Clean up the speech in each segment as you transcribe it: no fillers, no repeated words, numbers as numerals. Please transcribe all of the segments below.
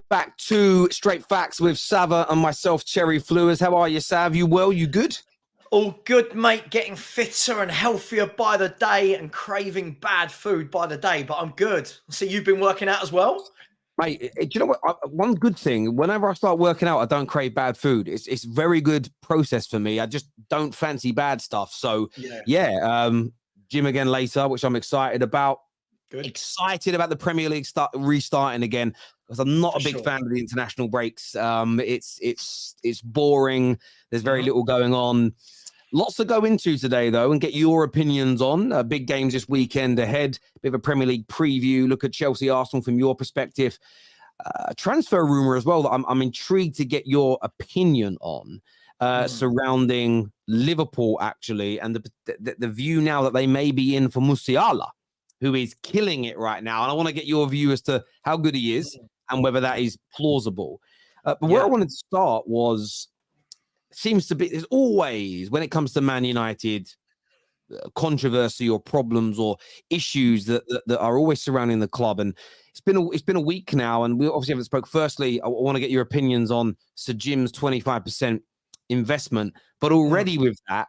Back to Straight Facts with Sava and myself, Cherry Flewers. How are you, Sav? You well? You good? All good, mate. Getting fitter and healthier by the day and craving bad food by the day, but I'm good. So you've been working out as well? Mate, do you know what? One good thing, whenever I start working out, I don't crave bad food. It's very good process for me. I just don't fancy bad stuff. So, gym again later, which I'm excited about. Good. Excited about the Premier League restarting again, because I'm not a big fan of the international breaks. It's boring. There's very little going on. Lots to go into today, though, and get your opinions on. Big games this weekend ahead. Bit of a Premier League preview. Look at Chelsea, Arsenal from your perspective. Transfer rumour as well that I'm intrigued to get your opinion on surrounding Liverpool, actually, and the view now that they may be in for Musiala, who is killing it right now. And I want to get your view as to how good he is and whether that is plausible. But where I wanted to start was, seems to be, there's always, when it comes to Man United, controversy or problems or issues that are always surrounding the club. And it's been a week now, and we obviously haven't spoke. Firstly, I want to get your opinions on Sir Jim's 25% investment. But already with that,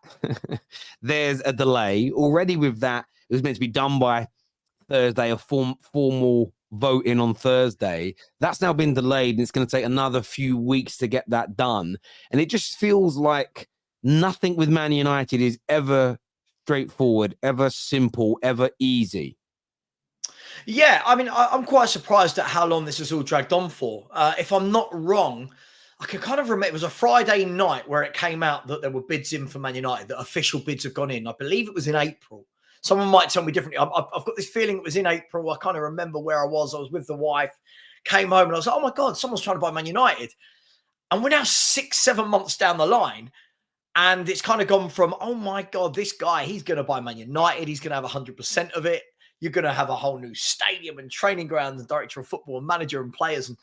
there's a delay. Already with that, it was meant to be done by Thursday, a formal voting on Thursday. That's now been delayed, and it's going to take another few weeks to get that done. And it just feels like nothing with Man United is ever straightforward, ever simple, ever easy. Yeah, I mean, I'm quite surprised at how long this has all dragged on for. If I'm not wrong, I can kind of remember it was a Friday night where it came out that there were bids in for Man United, that official bids have gone in. I believe it was in April. Someone might tell me differently. I've got this feeling it was in April. I kind of remember where I was. I was with the wife, came home, and I was like, oh my God, someone's trying to buy Man United. And we're now 6-7 months down the line. And it's kind of gone from, oh my God, this guy, he's going to buy Man United. He's going to have 100% of it. You're going to have a whole new stadium and training ground, the director of football and manager and players. And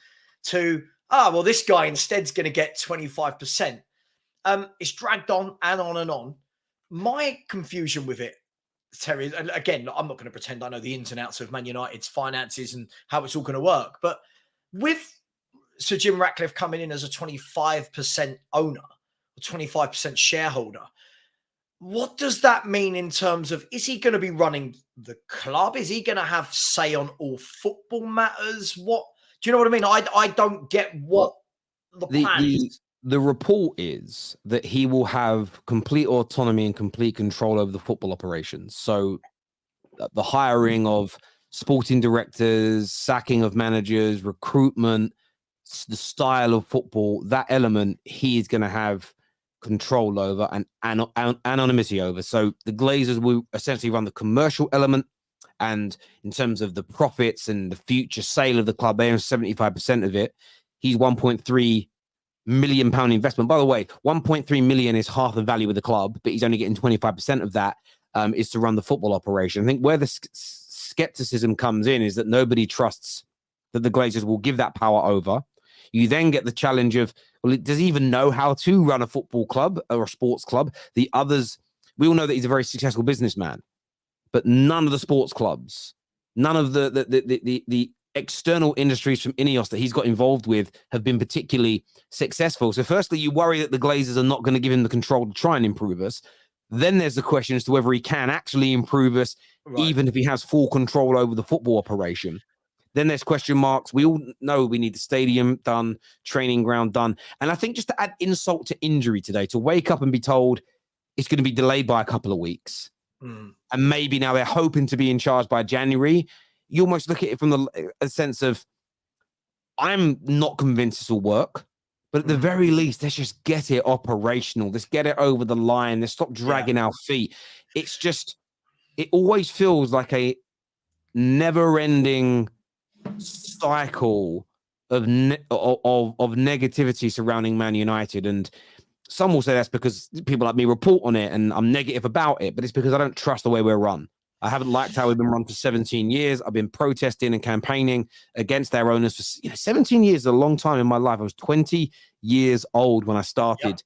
to, well, this guy instead's going to get 25%. It's dragged on and on and on. My confusion with it, Terry, and again, I'm not going to pretend I know the ins and outs of Man United's finances and how it's all going to work. But with Sir Jim Ratcliffe coming in as a 25% owner, a 25% shareholder, what does that mean in terms of, is he going to be running the club? Is he going to have say on all football matters? What, do you know what I mean? I don't get what the plan is. The report is that he will have complete autonomy and complete control over the football operations. So the hiring of sporting directors, sacking of managers, recruitment, the style of football, that element he is going to have control over and anonymity over. So the Glazers will essentially run the commercial element, and in terms of the profits and the future sale of the club, they own 75% of it. He's £1.3 million investment. By the way, 1.3 million is half the value of the club, but he's only getting 25% of that is to run the football operation. I think where the skepticism comes in is that nobody trusts that the Glazers will give that power over. You then get the challenge of, well, does he even know how to run a football club or a sports club? The others, we all know that he's a very successful businessman, but none of the sports clubs, none of the external industries from Ineos that he's got involved with have been particularly successful. So firstly, you worry that the Glazers are not going to give him the control to try and improve us. Then there's the question as to whether he can actually improve us, even if he has full control over the football operation. Then there's question marks. We all know we need the stadium done, training ground done. And I think just to add insult to injury today, to wake up and be told it's going to be delayed by a couple of weeks. And maybe now they're hoping to be in charge by January. You almost look at it from a sense of, I'm not convinced this will work, but at the very least, let's just get it operational. Let's get it over the line. Let's stop dragging our feet. It's just, it always feels like a never-ending cycle of negativity surrounding Man United. And some will say that's because people like me report on it and I'm negative about it, but it's because I don't trust the way we're run. I haven't liked how we've been run for 17 years. I've been protesting and campaigning against their owners for 17 years is a long time in my life. I was 20 years old when I started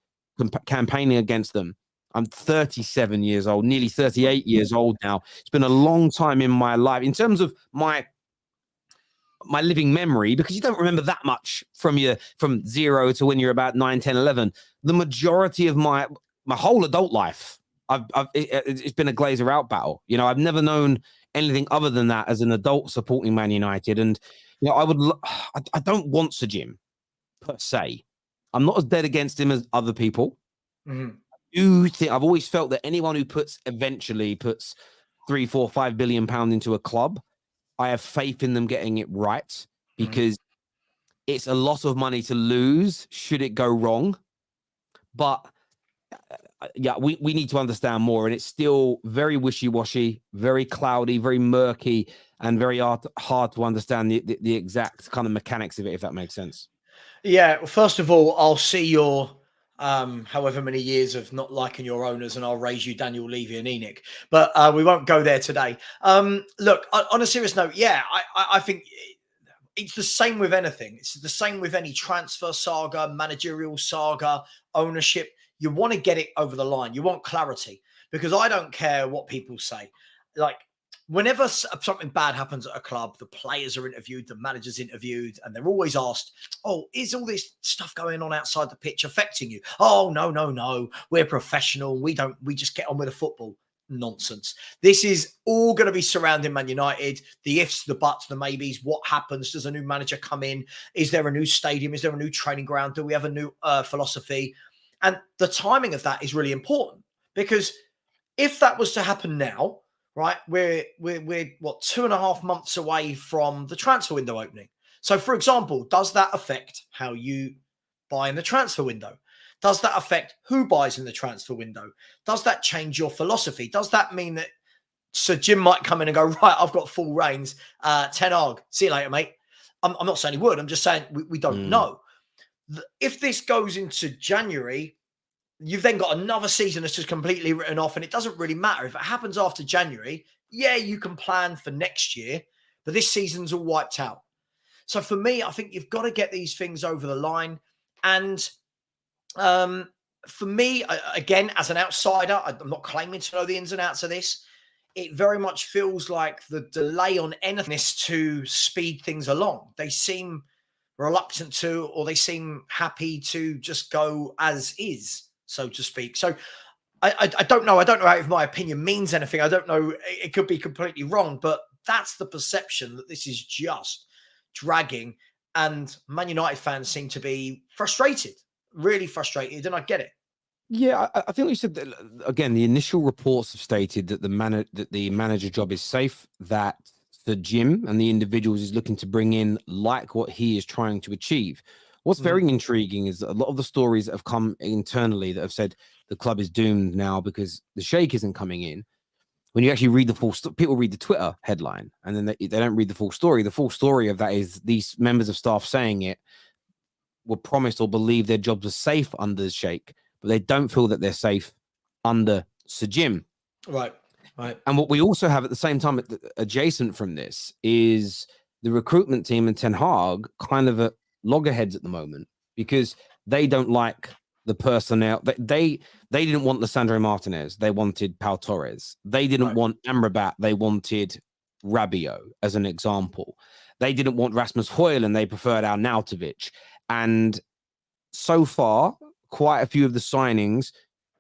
campaigning against them. I'm 37 years old, nearly 38 years old now. It's been a long time in my life in terms of my living memory, because you don't remember that much from 0 to when you're about 9, 10, 11. The majority of my whole adult life, it's been a Glazer out battle. You know, I've never known anything other than that as an adult supporting Man United. And, you know, I don't want Sir Jim per se. I'm not as dead against him as other people. Mm-hmm. I do think I've always felt that anyone who eventually puts 3, 4, 5 billion pounds into a club, I have faith in them getting it right, because it's a lot of money to lose should it go wrong. But we need to understand more, and it's still very wishy-washy, very cloudy, very murky, and very hard to understand the exact kind of mechanics of it, if that makes sense. Yeah, well, first of all, I'll see your however many years of not liking your owners, and I'll raise you Daniel Levy and Enoch. But we won't go there today. Look, on a serious note, yeah, I think it's the same with anything. It's the same with any transfer saga, managerial saga, ownership. You want to get it over the line. You want clarity, because I don't care what people say. Like, whenever something bad happens at a club, the players are interviewed, the manager's interviewed, and they're always asked, oh, is all this stuff going on outside the pitch affecting you? Oh, no. We're professional. We just get on with the football. Nonsense. This is all going to be surrounding Man United. The ifs, the buts, the maybes. What happens? Does a new manager come in? Is there a new stadium? Is there a new training ground? Do we have a new philosophy? And the timing of that is really important, because if that was to happen now, right, we're what, 2.5 months away from the transfer window opening. So, for example, does that affect how you buy in the transfer window? Does that affect who buys in the transfer window? Does that change your philosophy? Does that mean that Sir Jim might come in and go, right, I've got full reins, Ten Hag, see you later, mate? I'm not saying he would. I'm just saying we don't know. If this goes into January, you've then got another season that's just completely written off, and it doesn't really matter. If it happens after January, yeah, you can plan for next year, but this season's all wiped out. So for me, I think you've got to get these things over the line. And for me, again, as an outsider, I'm not claiming to know the ins and outs of this. It very much feels like the delay on anything is to speed things along. They seem reluctant to, or they seem happy to just go as is, so to speak. So I don't know. I don't know if my opinion means anything. I don't know. It could be completely wrong, but that's the perception, that this is just dragging. And Man United fans seem to be frustrated, really frustrated, and I get it. Yeah, I think we said that, again, the initial reports have stated that the manager job is safe, that the Jim and the individuals is looking to bring in like what he is trying to achieve. What's very intriguing is that a lot of the stories that have come internally that have said the club is doomed now because the Sheikh isn't coming in. When you actually read the full people read the Twitter headline, and then they don't read the full story. The full story of that is these members of staff saying it were promised or believe their jobs are safe under the Sheikh, but they don't feel that they're safe under Sir Jim. Right. And what we also have at the same time, adjacent from this, is the recruitment team and Ten Hag kind of at loggerheads at the moment, because they don't like the personnel. They didn't want Lisandro Martinez. They wanted Pau Torres. They didn't want Amrabat. They wanted Rabiot, as an example. They didn't want Rasmus Højlund. They preferred Arnautovic. And so far, quite a few of the signings,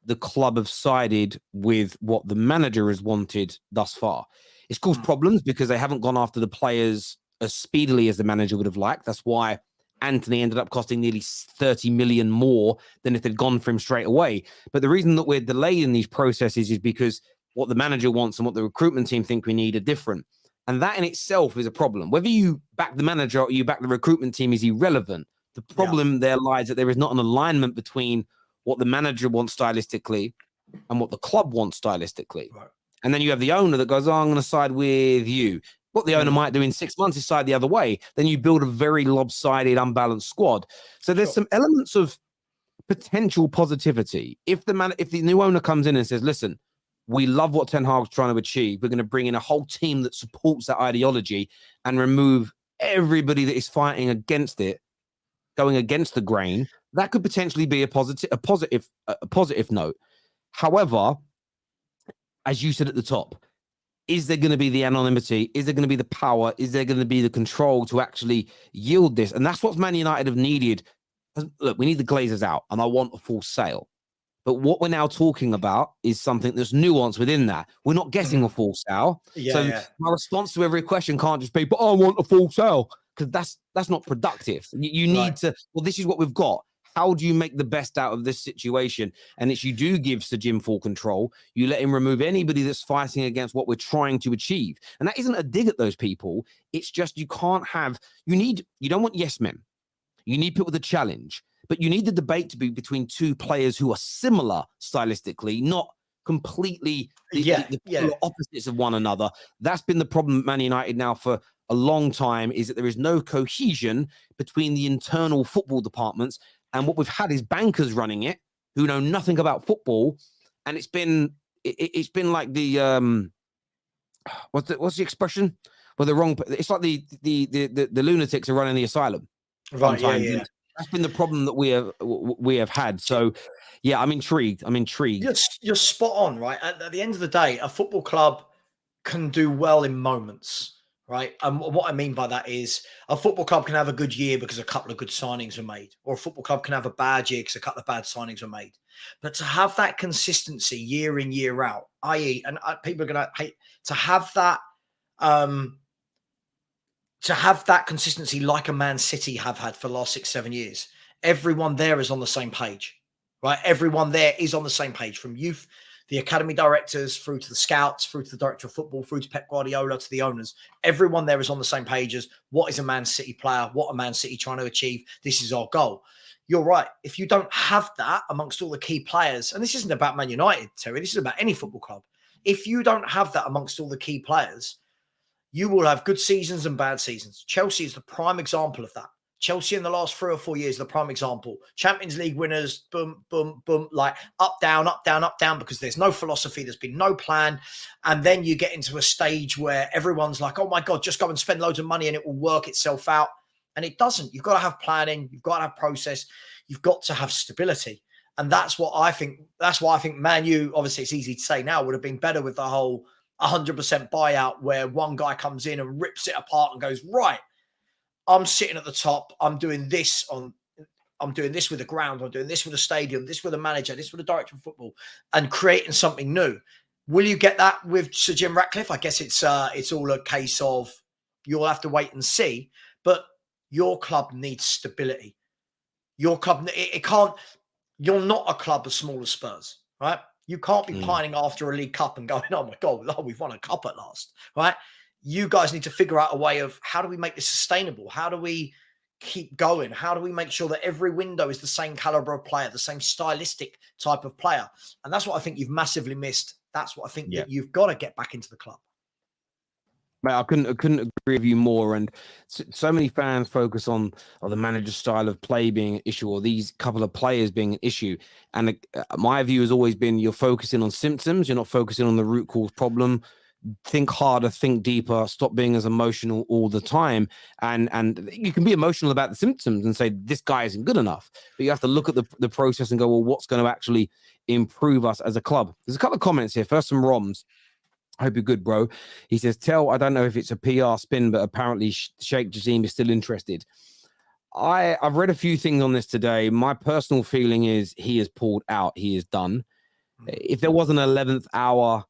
the club have sided with what the manager has wanted thus far. It's caused problems because they haven't gone after the players as speedily as the manager would have liked. That's why Anthony ended up costing nearly 30 million more than if they'd gone for him straight away. But the reason that we're delayed in these processes is because what the manager wants and what the recruitment team think we need are different. And that in itself is a problem. Whether you back the manager or you back the recruitment team is irrelevant. The problem there lies that there is not an alignment between what the manager wants stylistically and what the club wants stylistically. Right. And then you have the owner that goes, oh, I'm going to side with you. What the owner might do in 6 months is side the other way. Then you build a very lopsided, unbalanced squad. So there's some elements of potential positivity. If the new owner comes in and says, listen, we love what Ten Hag's trying to achieve. We're going to bring in a whole team that supports that ideology and remove everybody that is fighting against it, going against the grain. That could potentially be a positive note. However, as you said at the top, is there going to be the anonymity? Is there going to be the power? Is there going to be the control to actually yield this? And that's what Man United have needed. Look, we need the Glazers out, and I want a full sale. But what we're now talking about is something that's nuanced within that. We're not getting a full sale. My response to every question can't just be, but I want a full sale, because that's not productive. You need to, well, this is what we've got. How do you make the best out of this situation? And it's you do give Sir Jim full control. You let him remove anybody that's fighting against what we're trying to achieve. And that isn't a dig at those people. It's just you can't have, you don't want yes men. You need people to challenge. But you need the debate to be between two players who are similar stylistically, not completely the polar opposites of one another. That's been the problem at Man United now for a long time, is that there is no cohesion between the internal football departments. And what we've had is bankers running it who know nothing about football. And it's been like the what's the expression? Well, it's like the lunatics are running the asylum. Right. Yeah. That's been the problem that we have had. So, yeah, I'm intrigued. You're spot on, right? At the end of the day, a football club can do well in moments, right? And what I mean by that is a football club can have a good year because a couple of good signings were made, or a football club can have a bad year because a couple of bad signings were made. But to have that consistency year in, year out, i.e., and people are going to hate to have that. To have that consistency like a Man City have had for the last 6-7 years, everyone there is on the same page, right? Everyone there is on the same page, from youth, the academy directors, through to the scouts, through to the director of football, through to Pep Guardiola, to the owners. Everyone there is on the same page as what is a Man City player, what a Man City trying to achieve. This is our goal. You're right. If you don't have that amongst all the key players, and this isn't about Man United, Terry, this is about any football club. If you don't have that amongst all the key players, you will have good seasons and bad seasons. Chelsea is the prime example of that. Chelsea in the last 3 or 4 years, the prime example. Champions League winners, boom, boom, boom, like up, down, because there's no philosophy, there's been no plan. And then you get into a stage where everyone's like, oh my God, just go and spend loads of money and it will work itself out. And it doesn't. You've got to have planning. You've got to have process. You've got to have stability. And that's what I think. That's why I think Man U, obviously it's easy to say now, would have been better with the whole 100% buyout, where one guy comes in and rips it apart and goes, right, I'm sitting at the top. I'm doing this with the ground. I'm doing this with the stadium, this with a manager, this with the director of football, and creating something new. Will you get that with Sir Jim Ratcliffe? I guess it's all a case of you'll have to wait and see. But your club needs stability. Your club, it can't. You're not a club as small as Spurs, right? You can't be pining after a League Cup and going, oh my God, we've won a cup at last, right? You guys need to figure out a way of, how do we make this sustainable? How do we keep going? How do we make sure that every window is the same caliber of player, the same stylistic type of player? And that's what I think you've massively missed. That's what I think that you've got to get back into the club. Mate, I couldn't agree with you more. And so many fans focus on the manager's style of play being an issue, or these couple of players being an issue. And my view has always been, you're focusing on symptoms. You're not focusing on the root cause problem. Think harder, think deeper, stop being as emotional all the time. And you can be emotional about the symptoms and say, this guy isn't good enough. But you have to look at the process and go, well, what's going to actually improve us as a club? There's a couple of comments here. First from Roms. I hope you're good, bro. He says, I don't know if it's a PR spin, but apparently Sheikh Jassim is still interested. I've read a few things on this today. My personal feeling is he has pulled out. He is done. If there was an 11th hour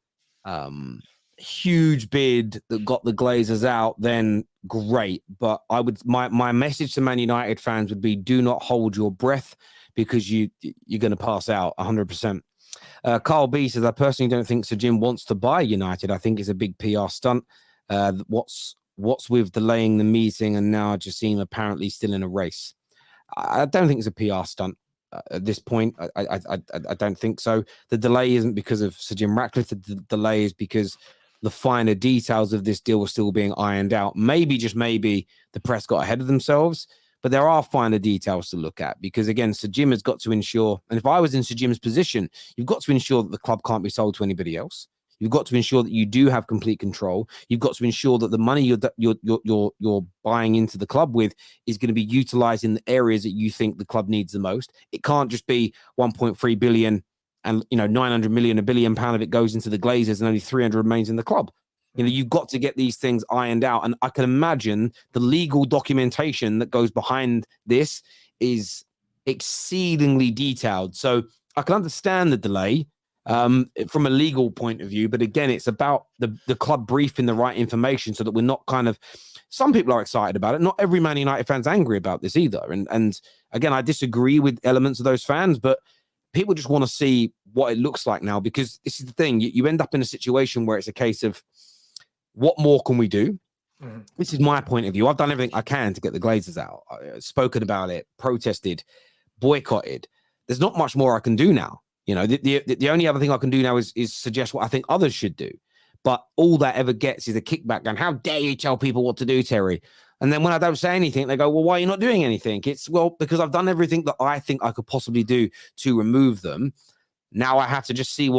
huge bid that got the Glazers out, then great. But my message to Man United fans would be, do not hold your breath, because you're going to pass out 100%. Carl B says, I personally don't think Sir Jim wants to buy United. I think it's a big PR stunt. What's with delaying the meeting and now Jassim apparently still in a race? I don't think it's a PR stunt at this point. I don't think so. The delay isn't because of Sir Jim Ratcliffe. The delay is because the finer details of this deal were still being ironed out. Maybe, just maybe, the press got ahead of themselves. But there are finer details to look at because, again, Sir Jim has got to ensure, and if I was in Sir Jim's position, you've got to ensure that the club can't be sold to anybody else. You've got to ensure that you do have complete control. You've got to ensure that the money you're buying into the club with is going to be utilized in the areas that you think the club needs the most. It can't just be 1.3 billion and 900 million, £1 billion of it goes into the Glazers and only 300 remains in the club. You've got to get these things ironed out. And I can imagine the legal documentation that goes behind this is exceedingly detailed. So I can understand the delay from a legal point of view. But again, it's about the club briefing the right information so that we're not kind of, some people are excited about it. Not every Man United fan's angry about this either. And again, I disagree with elements of those fans, but people just want to see what it looks like now, because this is the thing. You end up in a situation where it's a case of, what more can we do? Mm-hmm. This is my point of view. I've done everything I can to get the Glazers out. I've spoken about it, protested, boycotted. There's not much more I can do now. The only other thing I can do now is suggest what I think others should do. But all that ever gets is a kickback and how dare you tell people what to do, Terry? And then when I don't say anything, they go, well, why are you not doing anything? It's, well, because I've done everything that I think I could possibly do to remove them. Now I have to just see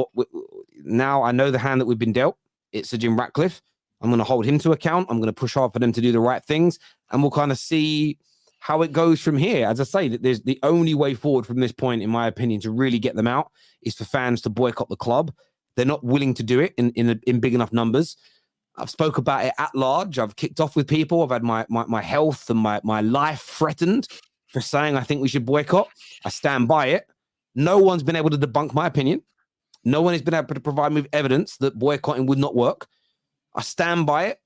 now I know the hand that we've been dealt. It's Sir Jim Ratcliffe. I'm going to hold him to account. I'm going to push hard for them to do the right things. And we'll kind of see how it goes from here. As I say, that there's the only way forward from this point, in my opinion, to really get them out is for fans to boycott the club. They're not willing to do it in big enough numbers. I've spoke about it at large. I've kicked off with people. I've had my health and my life threatened for saying I think we should boycott. I stand by it. No one's been able to debunk my opinion. No one has been able to provide me with evidence that boycotting would not work. I stand by it,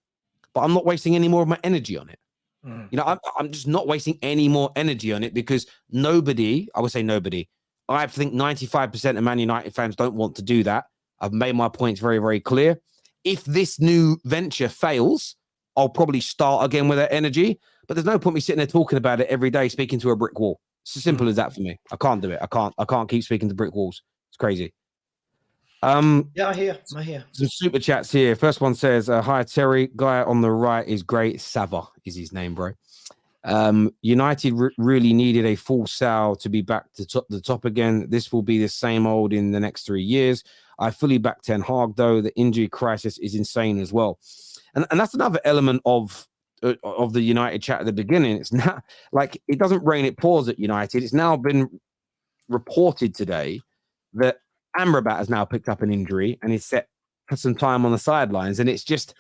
but I'm not wasting any more of my energy on it. I'm just not wasting any more energy on it because nobody, I would say nobody, I think 95% of Man United fans don't want to do that. I've made my points very, very clear. If this new venture fails, I'll probably start again with that energy, but there's no point me sitting there talking about it every day, speaking to a brick wall. It's as simple as that for me. I can't do it. I can't keep speaking to brick walls. It's crazy. Yeah, I hear. Some super chats here. First one says, hi, Terry. Guy on the right is great. Sava is his name, bro. United really needed a full sale to be back to the top again. This will be the same old in the next 3 years. I fully back Ten Hag, though. The injury crisis is insane as well. And that's another element of the United chat at the beginning. It's not like it doesn't rain, it pours at United. It's now been reported today that Amrabat has now picked up an injury and is set for some time on the sidelines. And it's just,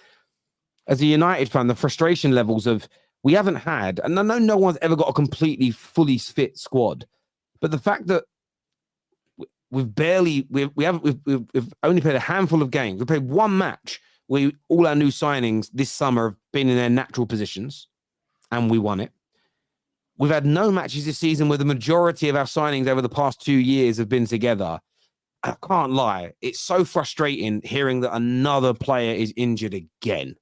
as a United fan, the frustration levels of, we haven't had, and I know no one's ever got a completely fully fit squad, but the fact that we've only played a handful of games. We've played one match where all our new signings this summer have been in their natural positions and we won it. We've had no matches this season where the majority of our signings over the past 2 years have been together. I can't lie. It's so frustrating hearing that another player is injured again.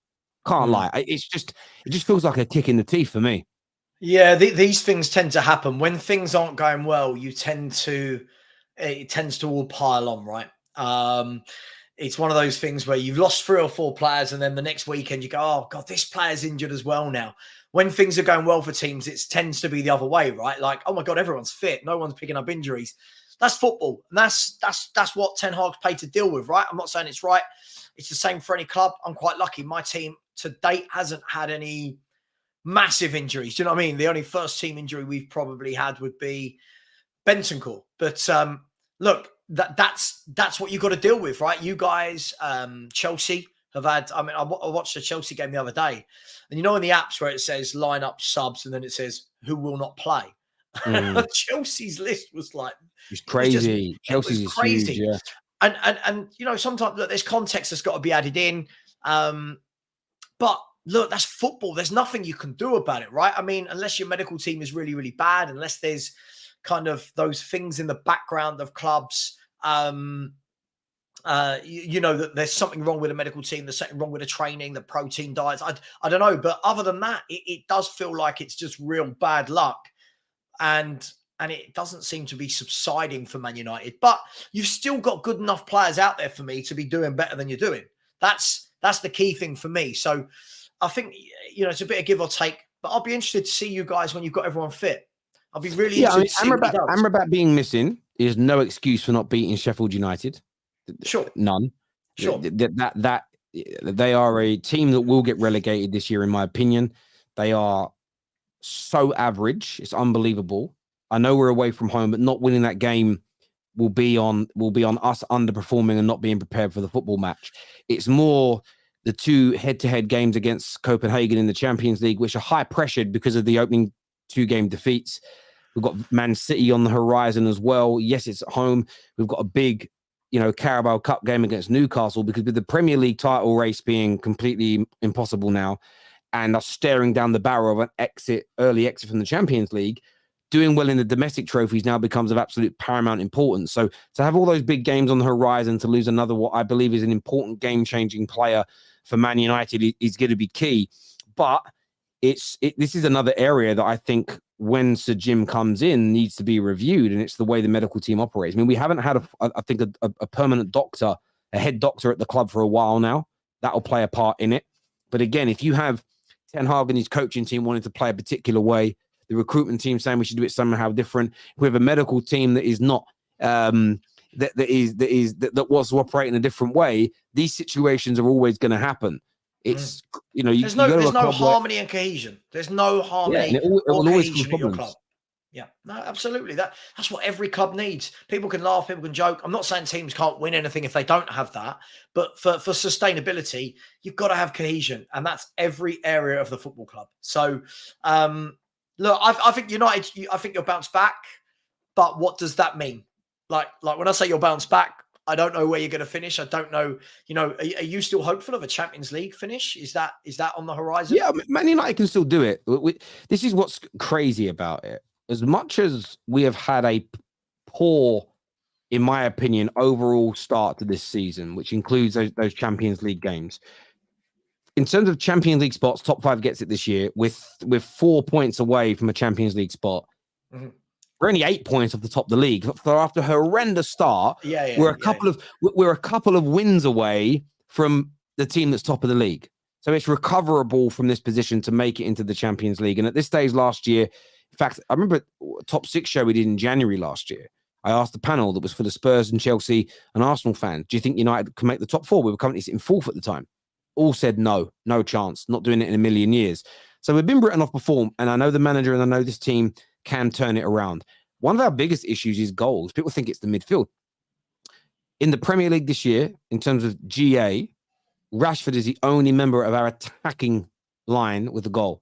Can't lie. It just feels like a kick in the teeth for me. Yeah, these things tend to happen when things aren't going well. It tends to all pile on, right? It's one of those things where you've lost 3 or 4 players, and then the next weekend you go, "Oh God, this player's injured as well." Now, when things are going well for teams, it tends to be the other way, right? Like, oh my God, everyone's fit, no one's picking up injuries. That's football, and that's what Ten Hag's paid to deal with, right? I'm not saying it's right. It's the same for any club. I'm quite lucky. My team to date hasn't had any massive injuries. Do you know what I mean? The only first team injury we've probably had would be Bentancur. But look, that's what you've got to deal with, right? You guys, Chelsea have had. I mean, I watched the Chelsea game the other day, and in the apps where it says line up subs, and then it says who will not play. Chelsea's list was like, it's crazy. Chelsea's is crazy. Huge, yeah. And sometimes look, there's context that's got to be added in. But look, that's football. There's nothing you can do about it, right? I mean, unless your medical team is really, really bad, unless there's kind of those things in the background of clubs, that there's something wrong with the medical team, there's something wrong with the training, the protein diets. I don't know. But other than that, it does feel like it's just real bad luck. And it doesn't seem to be subsiding for Man United. But you've still got good enough players out there for me to be doing better than you're doing. That's the key thing for me. So I think, it's a bit of give or take. but I'll be interested to see you guys when you've got everyone fit. I'll be really Yeah, interested to see what he does. Amrabat being missing is no excuse for not beating Sheffield United. Sure. None. Sure. That they are a team that will get relegated this year, in my opinion. They are so average. It's unbelievable. I know we're away from home, but not winning that game will be on us underperforming and not being prepared for the football match. It's more the two head-to-head games against Copenhagen in the Champions League, which are high pressured because of the opening 2-game defeats. We've got Man City on the horizon as well. Yes, it's at home. We've got a big, Carabao Cup game against Newcastle, because with the Premier League title race being completely impossible now and us staring down the barrel of an early exit from the Champions League, doing well in the domestic trophies now becomes of absolute paramount importance. So to have all those big games on the horizon, to lose another, what I believe is an important game-changing player for Man United is going to be key. But this is another area that I think when Sir Jim comes in needs to be reviewed, and it's the way the medical team operates. I mean, we haven't had, a permanent doctor, a head doctor at the club for a while now. That'll play a part in it. But again, if you have Ten Hag and his coaching team wanting to play a particular way, the recruitment team saying we should do it somehow different, we have a medical team that is not that wants to operate in a different way, these situations are always going to happen. It's there's no harmony and cohesion. There's no harmony or cohesion at your club. Yeah, no, absolutely. That's what every club needs. People can laugh, people can joke. I'm not saying teams can't win anything if they don't have that, but for sustainability, you've got to have cohesion, and that's every area of the football club. So, look, I think United. I think you'll bounce back, but what does that mean? Like when I say you'll bounce back, I don't know where you're going to finish. I don't know. Are you still hopeful of a Champions League finish? Is that on the horizon? Yeah, Man United can still do it. This is what's crazy about it. As much as we have had a poor, in my opinion, overall start to this season, which includes those Champions League games, in terms of Champions League spots, top 5 gets it this year with 4 points away from a Champions League spot. Mm-hmm. We're only 8 points off the top of the league. So after a horrendous start, we're a couple of wins away from the team that's top of the league. So it's recoverable from this position to make it into the Champions League. And at this stage last year, in fact, I remember a top 6 show we did in January last year. I asked the panel that was for the Spurs and Chelsea and Arsenal fans, do you think United can make the top 4? We were currently sitting 4th at the time. All said no chance, not doing it in a million years. So we've been written off before, and I know the manager and I know this team can turn it around. One of our biggest issues is goals. People think it's the midfield. In the Premier League this year, in terms of GA, Rashford is the only member of our attacking line with a goal.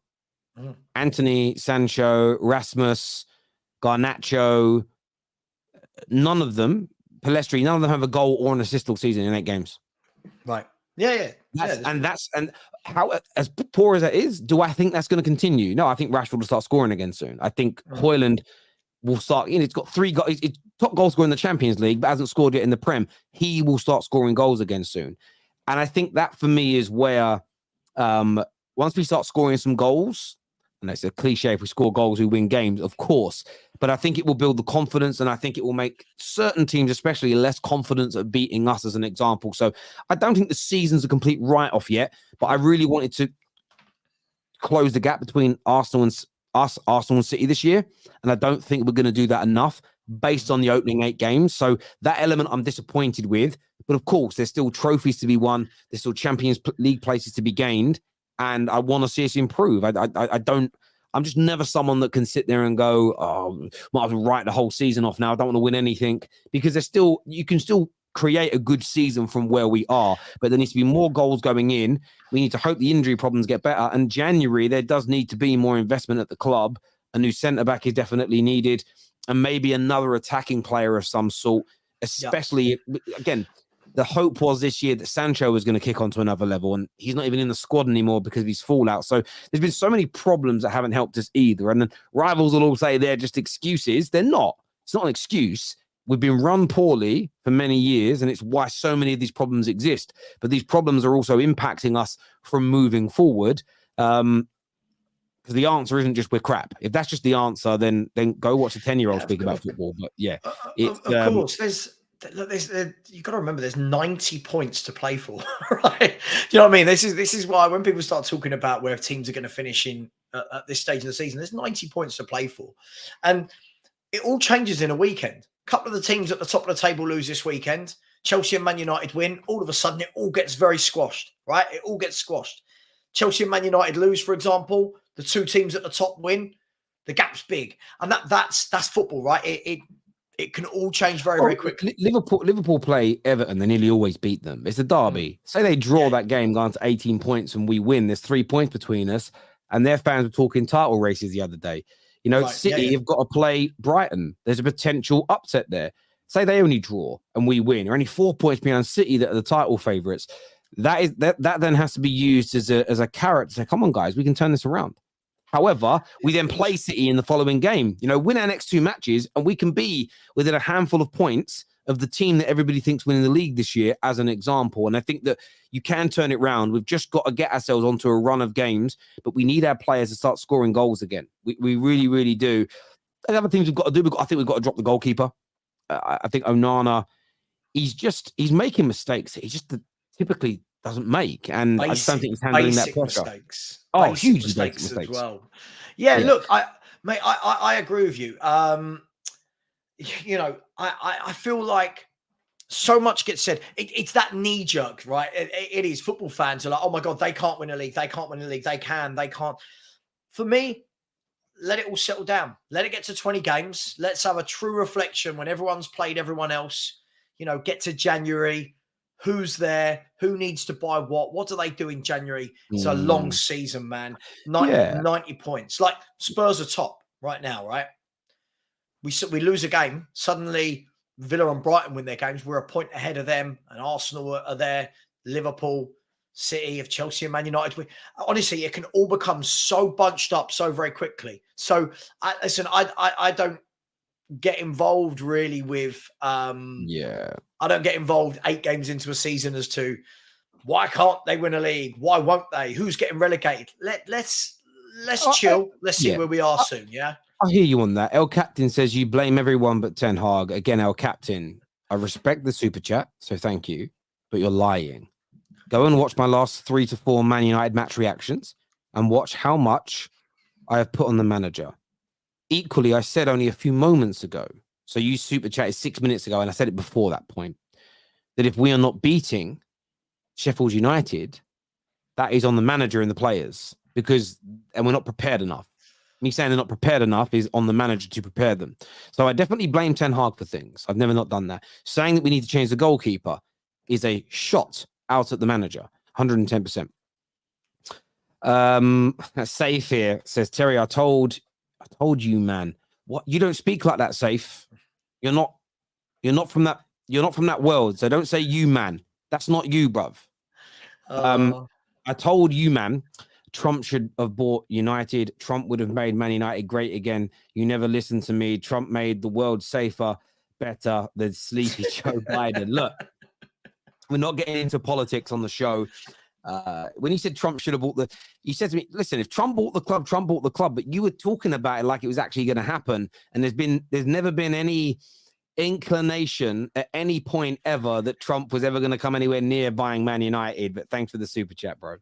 Mm. Anthony, Sancho, Rasmus, Garnacho, none of them, Palestri, none of them have a goal or an assist all season in 8 games. Right. Yeah. And how, as poor as that is, do I think that's going to continue? No, I think Rashford will start scoring again soon. I think Højlund will start. He's got 3 goals. He's top goal scorer in the Champions League, but hasn't scored yet in the Prem. He will start scoring goals again soon. And I think that for me is where once we start scoring some goals, and it's a cliche, if we score goals, we win games, of course. But I think it will build the confidence, and I think it will make certain teams, especially, less confident at beating us, as an example. So I don't think the season's a complete write-off yet, but I really wanted to close the gap between Arsenal and City this year, and I don't think we're going to do that enough based on the opening 8 games. So that element I'm disappointed with. But of course, there's still trophies to be won. There's still Champions League places to be gained. And I want to see us improve. I'm just never someone that can sit there and go, might as well write the whole season off now. I don't want to win anything, because you can still create a good season from where we are, but there needs to be more goals going in. We need to hope the injury problems get better. And January, there does need to be more investment at the club. A new centre-back is definitely needed, and maybe another attacking player of some sort, especially, again, the hope was this year that Sancho was going to kick onto another level, and he's not even in the squad anymore because of his fallout. So there's been so many problems that haven't helped us either. And then rivals will all say they're just excuses. They're not. It's not an excuse. We've been run poorly for many years, and it's why so many of these problems exist. But these problems are also impacting us from moving forward. Because the answer isn't just we're crap. If that's just the answer, then go watch a 10-year-old speak about football. But yeah, of course, look, you've got to remember there's 90 points to play for, right? Do you know what I mean? This is why when people start talking about where teams are going to finish in at this stage of the season, there's 90 points to play for, and it all changes in a weekend. A couple of the teams at the top of the table lose this weekend. Chelsea and Man United win. All of a sudden, it all gets very squashed, right? It all gets squashed. Chelsea and Man United lose, for example. The two teams at the top win. The gap's big, and that's football, right? It can all change very, very quickly. Liverpool play Everton. They nearly always beat them. It's a derby. Say they draw that game, going to 18 points, and we win. There's 3 points between us, and their fans were talking title races the other day. You know, right. City have got to play Brighton. There's a potential upset there. Say they only draw and we win, or only 4 points behind City that are the title favourites. That then has to be used as a carrot to say, come on, guys, we can turn this around. However, we then play City in the following game, you know, win our next 2 matches, and we can be within a handful of points of the team that everybody thinks winning the league this year, as an example. And I think that you can turn it around. We've just got to get ourselves onto a run of games, but we need our players to start scoring goals again. We really, really do. And other things we've got to do, I think we've got to drop the goalkeeper. I think Onana, he's making mistakes. He just typically doesn't make. And I just don't think he's handling that pressure. Mistakes. Oh, huge mistakes as well. Yeah, look, I agree with you. You know, I feel like so much gets said. It's that knee jerk, right? It is. Football fans are like, oh my God, they can't win a league. They can't win a league. They can't. For me, let it all settle down. Let it get to 20 games. Let's have a true reflection when everyone's played everyone else. You know, get to January. Who's there? Who needs to buy what? What do they do in January? It's a long season, man. 90 points. Like Spurs are top right now, right? We lose a game. Suddenly, Villa and Brighton win their games. We're a point ahead of them, and Arsenal are there. Liverpool, City, of Chelsea and Man United. Honestly, it can all become so bunched up so very quickly. So, I don't get involved really with I don't get involved 8 games into a season as to why can't they win a league? Why won't they? Who's getting relegated? Let's chill. Let's see where we are soon. Yeah. I hear you on that. El Captain says you blame everyone but Ten Hag. Again, El Captain, I respect the super chat, so thank you, but you're lying. Go and watch my last 3 to 4 Man United match reactions and watch how much I have put on the manager. Equally, I said only a few moments ago, so you super chatted 6 minutes ago, and I said it before that point, that if we are not beating Sheffield United, that is on the manager and the players, and we're not prepared enough. Me saying they're not prepared enough is on the manager to prepare them. So I definitely blame Ten Hag for things. I've never not done that. Saying that we need to change the goalkeeper is a shot out at the manager, 110%. Safe here says, Terry, I told you, man. What? You don't speak like that, Safe. You're not from that world. So don't say you, man. That's not you, bruv. I told you, man. Trump should have bought United. Trump would have made Man United great again. You never listened to me. Trump made the world safer, better than sleepy Joe Biden. Look, we're not getting into politics on the show. When he said Trump should have bought he said to me, listen, if Trump bought the club, Trump bought the club, but you were talking about it like it was actually going to happen. And there's never been any inclination at any point ever that Trump was ever going to come anywhere near buying Man United. But thanks for the super chat, bro.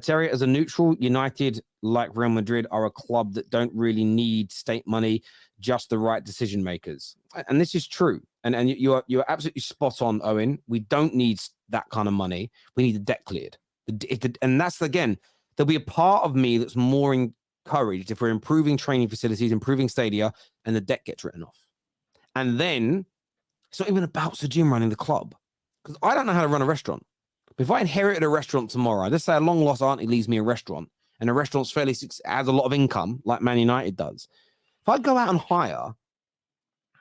Terry, as a neutral, United, like Real Madrid, are a club that don't really need state money, just the right decision makers. And this is true. And you're absolutely spot on, Owen. We don't need that kind of money. We need the debt cleared. And that's, again, there'll be a part of me that's more encouraged if we're improving training facilities, improving stadia, and the debt gets written off. And then it's not even about Sir Jim running the club, because I don't know how to run a restaurant. But if I inherited a restaurant tomorrow, let's say a long lost auntie leaves me a restaurant, and the restaurant's has a lot of income, like Man United does. If I go out and hire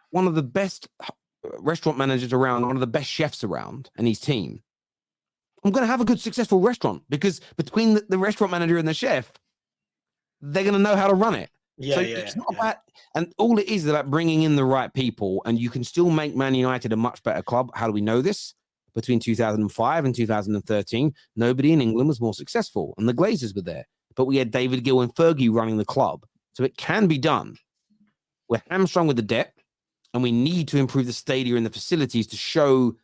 one of the best restaurant managers around, one of the best chefs around, and his team, I'm going to have a good, successful restaurant, because between the restaurant manager and the chef, they're going to know how to run it. It's not about, and all it is about bringing in the right people, and you can still make Man United a much better club. How do we know this? Between 2005 and 2013, nobody in England was more successful, and the Glazers were there. But we had David Gill and Fergie running the club. So it can be done. We're hamstrung with the debt. and we need to improve the stadium and the facilities to show,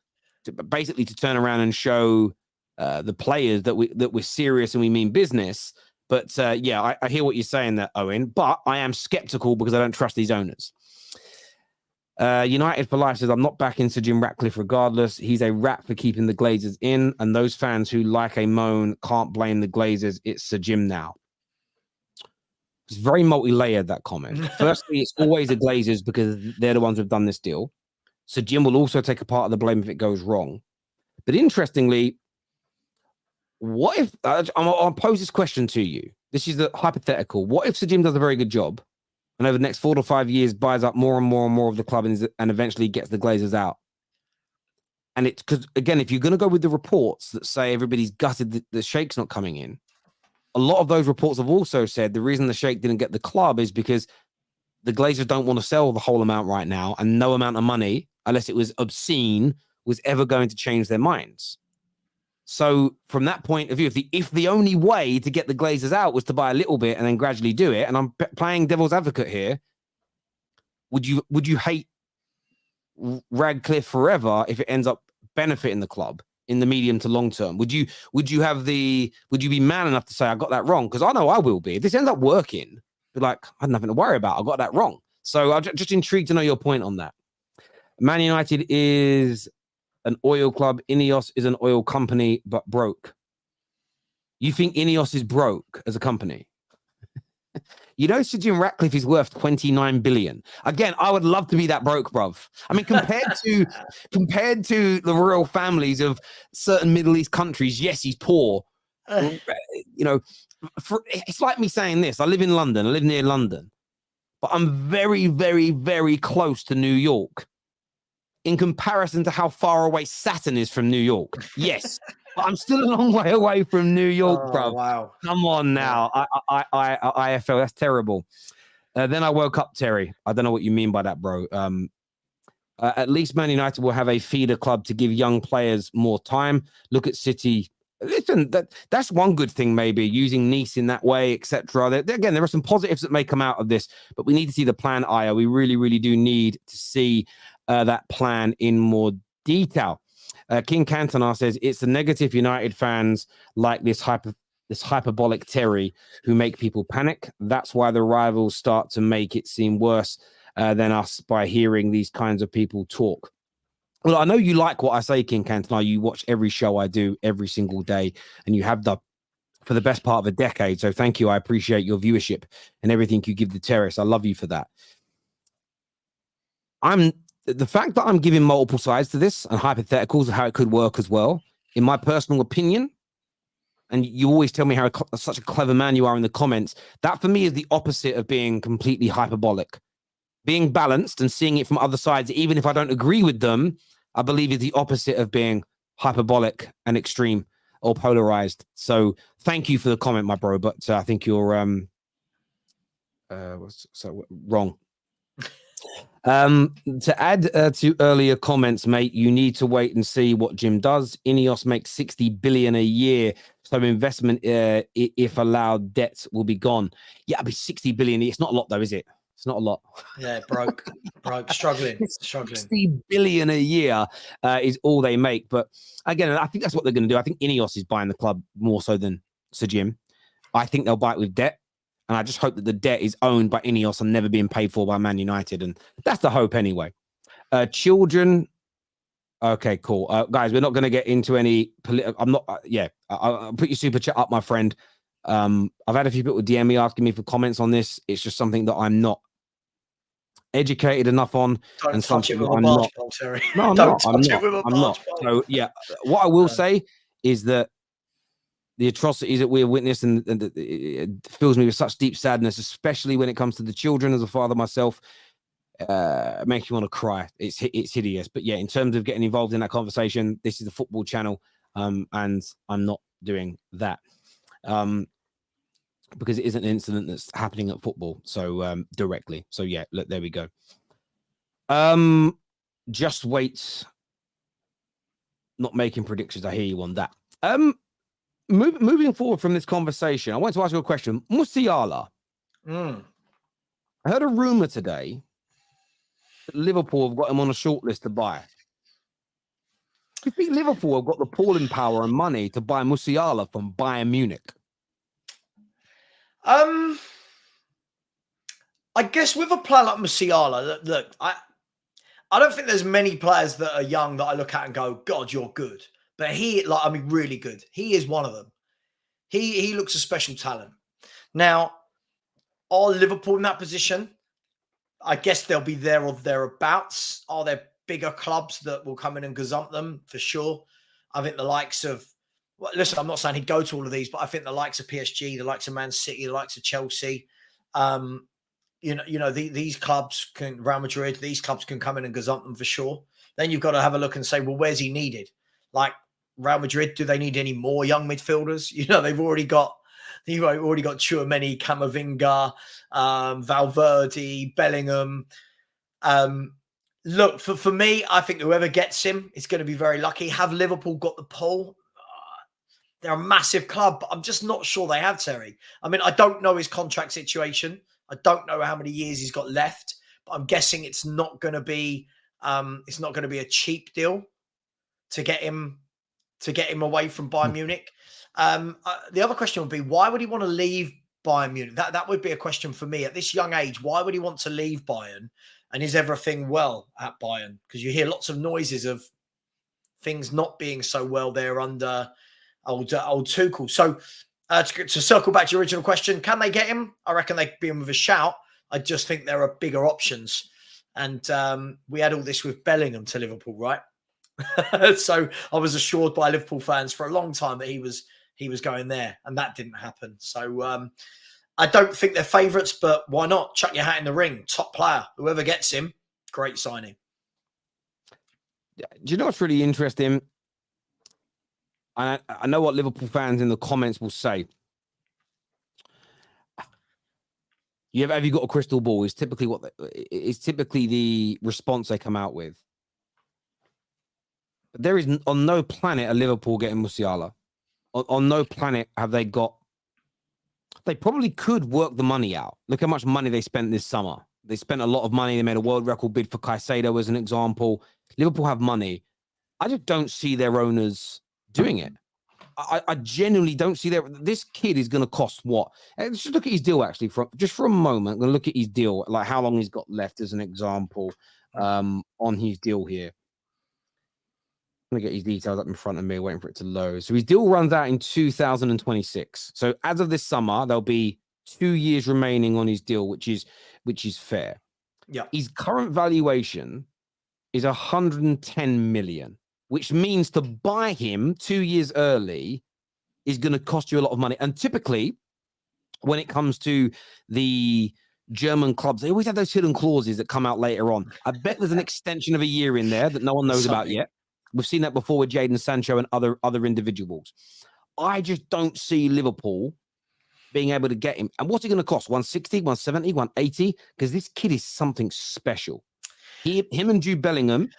basically to turn around and show the players that we're serious and we mean business. But yeah, I hear what you're saying there, Owen, but I am skeptical because I don't trust these owners. United for Life says, I'm not backing Sir Jim Ratcliffe regardless. He's a rat for keeping the Glazers in, and those fans who like a moan can't blame the Glazers. It's Sir Jim now. It's very multi-layered, that comment. Firstly, it's always the Glazers because they're the ones who've done this deal. So Jim will also take a part of the blame if it goes wrong. But interestingly, what if I'll pose this question to you? This is the hypothetical. What if Sir Jim does a very good job and over the next 4 to 5 years buys up more and more and more of the club and eventually gets the Glazers out? And it's because, again, if you're going to go with the reports that say everybody's gutted the Sheikh's not coming in, a lot of those reports have also said the reason the Sheikh didn't get the club is because the Glazers don't want to sell the whole amount right now, and no amount of money, unless it was obscene, was ever going to change their minds. So from that point of view, if the only way to get the Glazers out was to buy a little bit and then gradually do it, and I'm playing devil's advocate here, would you hate Radcliffe forever if it ends up benefiting the club in the medium to long term? Would you be man enough to say I got that wrong? Because I know I will be. If this ends up working, be like, I had nothing to worry about. I got that wrong. So I'm just intrigued to know your point on that. Man United is an oil club. Ineos is an oil company, but broke. You think Ineos is broke as a company? You know, Sir Jim Ratcliffe is worth 29 billion. Again, I would love to be that broke, bruv. I mean, compared to the royal families of certain Middle East countries, yes, he's poor. You know, it's like me saying this. I live in London. I live near London. But I'm very, very, very close to New York in comparison to how far away Saturn is from New York. Yes. But I'm still a long way away from New York, bro. Wow. Come on now. IFL, that's terrible. Then I woke up, Terry. I don't know what you mean by that, bro. At least Man United will have a feeder club to give young players more time. Look at City. Listen, that's one good thing, maybe, using Nice in that way, etc. Again, there are some positives that may come out of this, but we need to see the plan, Aya. We really, really do need to see that plan in more detail. King Cantona says it's the negative United fans like this hyperbolic Terry who make people panic. That's why the rivals start to make it seem worse than us by hearing these kinds of people talk. Well, I know you like what I say, King Cantona. You watch every show I do every single day, and you have done for the best part of a decade. So thank you. I appreciate your viewership and everything you give the Terrace. I love you for that. The fact that I'm giving multiple sides to this and hypotheticals of how it could work as well, in my personal opinion, and you always tell me how such a clever man you are in the comments, that for me is the opposite of being completely hyperbolic. Being balanced and seeing it from other sides, even if I don't agree with them, I believe is the opposite of being hyperbolic and extreme or polarized. So thank you for the comment, my bro, but I think you're wrong. To add to earlier comments, mate, you need to wait and see what Jim does. Ineos makes 60 billion a year, so investment, if allowed, debt will be gone. Yeah, it'll be 60 billion. It's not a lot, though, is it? It's not a lot. Yeah, broke, struggling. 60 billion a year is all they make. But again, I think that's what they're going to do. I think Ineos is buying the club more so than Sir Jim. I think they'll buy it with debt. And I just hope that the debt is owned by Ineos and never being paid for by Man United. And that's the hope anyway. Children. Okay, cool. Guys, we're not going to get into any I'm not. I'll put your super chat up, my friend. I've had a few people DM me asking me for comments on this. It's just something that I'm not educated enough on. Don't touch it with a barge pole, Terry. No, I'm not. I'm not. So, yeah, what I will say is that the atrocities that we have witnessed, and it fills me with such deep sadness, especially when it comes to the children. As a father myself, makes you want to cry. It's hideous. But yeah, in terms of getting involved in that conversation, this is the football channel, and I'm not doing that because it isn't an incident that's happening at football. So directly. So yeah, look, there we go. Just wait. Not making predictions. I hear you on that. Moving forward from this conversation, I want to ask you a question. Musiala. I heard a rumor today Liverpool have got him on a short list to buy. You think Liverpool have got the pulling power and money to buy Musiala from Bayern Munich? I guess with a player like Musiala, look, I don't think there's many players that are young that I look at and go, God, you're good. But really good. He is one of them. He looks a special talent. Now, are Liverpool in that position? I guess they'll be there or thereabouts. Are there bigger clubs that will come in and gazump them? For sure. I think the likes of, well, listen, I'm not saying he'd go to all of these, but I think the likes of PSG, the likes of Man City, the likes of Chelsea, these clubs Real Madrid, these clubs can come in and gazump them for sure. Then you've got to have a look and say, well, where's he needed? Like Real Madrid, do they need any more young midfielders? They've already got Tchouaméni, Camavinga, Valverde, Bellingham. Look, for me, I think whoever gets him is going to be very lucky. Have Liverpool got the pull? They're a massive club, but I'm just not sure they have, Terry. I mean, I don't know his contract situation. I don't know how many years he's got left, but I'm guessing it's not going to be a cheap deal to get him away from Bayern Munich. The other question would be, why would he want to leave Bayern Munich? That would be a question for me at this young age. Why would he want to leave Bayern? And is everything well at Bayern? Because you hear lots of noises of things not being so well there under old Tuchel. So to circle back to your original question, can they get him? I reckon they'd be in with a shout. I just think there are bigger options. And we had all this with Bellingham to Liverpool, right? So I was assured by Liverpool fans for a long time that he was going there, and that didn't happen. So I don't think they're favourites, but why not? Chuck your hat in the ring. Top player. Whoever gets him, great signing. Do you know what's really interesting? I know what Liverpool fans in the comments will say. Have you got a crystal ball? Is typically the response they come out with. There is on no planet a Liverpool getting Musiala. On no planet have they got. They probably could work the money out. Look how much money they spent this summer. They spent a lot of money. They made a world record bid for Caicedo as an example. Liverpool have money. I just don't see their owners doing it. I genuinely don't see this kid is going to cost what? Let's just look at his deal actually for a moment. I'm going to look at his deal, like how long he's got left as an example on his deal here. I'm going to get his details up in front of me, waiting for it to load. So his deal runs out in 2026. So as of this summer, there'll be 2 years remaining on his deal, which is fair. Yeah. His current valuation is 110 million, which means to buy him 2 years early is going to cost you a lot of money. And typically, when it comes to the German clubs, they always have those hidden clauses that come out later on. I bet there's an extension of a year in there that no one knows about yet. We've seen that before with Jadon Sancho and other individuals. I just don't see Liverpool being able to get him. And what's it going to cost? 160, 170, 180? Because this kid is something special. Him and Jude Bellingham,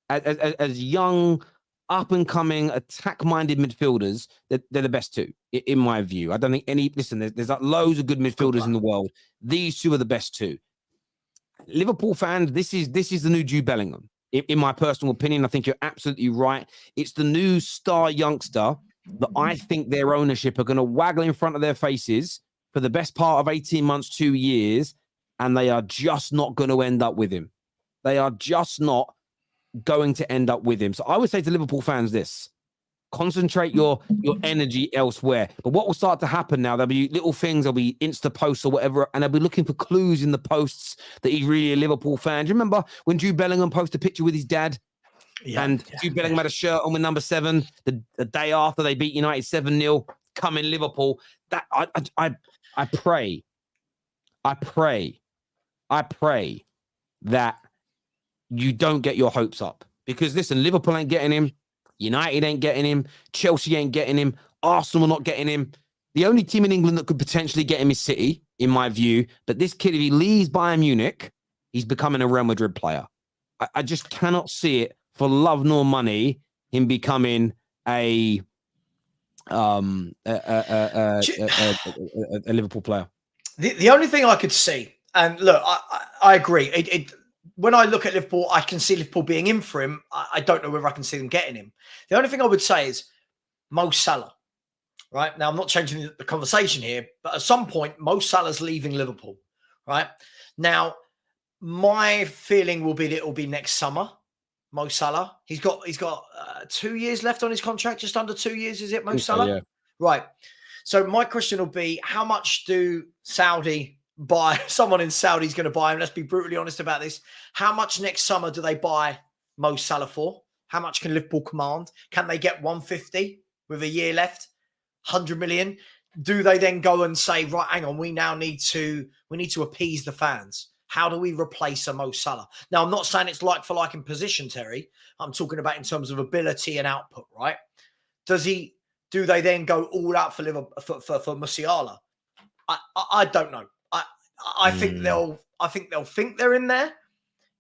as young, up-and-coming, attack-minded midfielders, they're the best two, in my view. I don't think there's like loads of good midfielders in the world. These two are the best two. Liverpool fans, this is the new Jude Bellingham. In my personal opinion, I think you're absolutely right. It's the new star youngster that I think their ownership are going to waggle in front of their faces for the best part of 18 months, 2 years, and they are just not going to end up with him. They are just not going to end up with him. So I would say to Liverpool fans this: concentrate your energy elsewhere. But what will start to happen now, there'll be little things, there'll be Insta posts or whatever, and they'll be looking for clues in the posts that he's really a Liverpool fan. Do you remember when Jude Bellingham posted a picture with his dad? Jude Bellingham had a shirt on with number 7 the day after they beat United 7-0, come in Liverpool. That I pray that you don't get your hopes up. Because listen, Liverpool ain't getting him. United ain't getting him. Chelsea ain't getting him. Arsenal not getting him. The only team in England that could potentially get him is City, in my view. But this kid, if he leaves Bayern Munich, he's becoming a Real Madrid player. I just cannot see it for love nor money, him becoming a Liverpool player. The only thing I could see, and look, I agree. when I look at Liverpool, I can see Liverpool being in for him. I don't know whether I can see them getting him. The only thing I would say is Mo Salah. Right now, I'm not changing the conversation here, but at some point, Mo Salah's leaving Liverpool. Right now, my feeling will be that it will be next summer. Mo Salah. He's got 2 years left on his contract, just under 2 years, is it, Mo Salah? So, yeah. Right. So my question will be, how much do Saudi buy? Someone in Saudi is going to buy him. Let's be brutally honest about this. How much next summer do they buy Mo Salah for? How much can Liverpool command? Can they get 150 with a year left? 100 million? Do they then go and say, right, hang on, we need to appease the fans? How do we replace a Mo Salah? Now, I'm not saying it's like for like in position, Terry. I'm talking about in terms of ability and output, right? Do they then go all out for Musiala? I don't know. I think they'll think they're in there.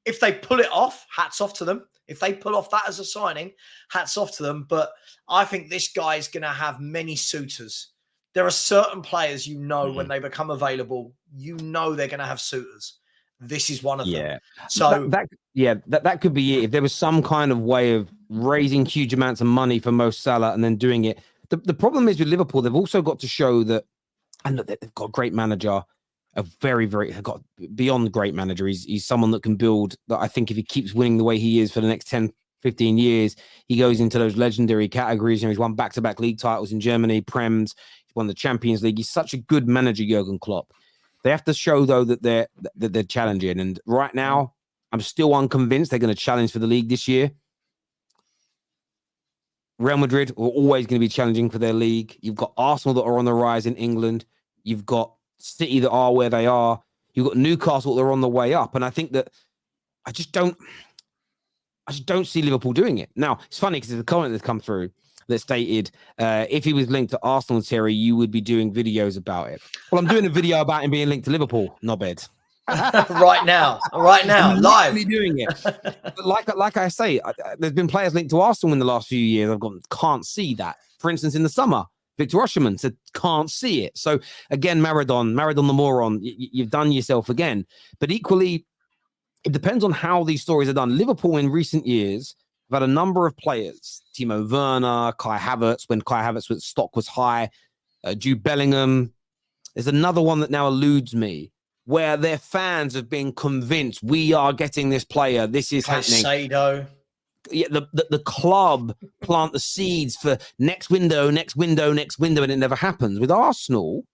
If they pull it off, hats off to them. If they pull off that as a signing, hats off to them. But I think this guy is going to have many suitors. There are certain players, when they become available, they're going to have suitors. This is one of them. So that could be it. If there was some kind of way of raising huge amounts of money for Mo Salah and then doing it. The problem is with Liverpool, they've also got to show that, and look, they've got a great manager, a very, very got beyond great manager. He's someone that can build. That I think if he keeps winning the way he is for the next 10, 15 years, he goes into those legendary categories. He's won back-to-back league titles in Germany, Prems. He's won the Champions League. He's such a good manager, Jurgen Klopp. They have to show, though, that they're challenging. And right now, I'm still unconvinced they're going to challenge for the league this year. Real Madrid are always going to be challenging for their league. You've got Arsenal that are on the rise in England. You've got City that are where they are. You've got Newcastle that are on the way up. And I think that I just don't see Liverpool doing it. Now, it's funny because there's a comment that's come through that stated, if he was linked to Arsenal, Terry, you would be doing videos about it. Well, I'm doing a video about him being linked to Liverpool, knobhead. right now, I'm live. Doing it. But like I say, there's been players linked to Arsenal in the last few years. I've gone, can't see that. For instance, in the summer, Victor Osimhen said, can't see it. So again, Maradon the moron, you've done yourself again. But equally, it depends on how these stories are done. Liverpool in recent years have had a number of players, Timo Werner, Kai Havertz, when Kai Havertz's stock was high, Jude Bellingham. There's another one that now eludes me, where their fans have been convinced we are getting this player. This is happening. Yeah, the club plant the seeds for next window, and it never happens. With Arsenal,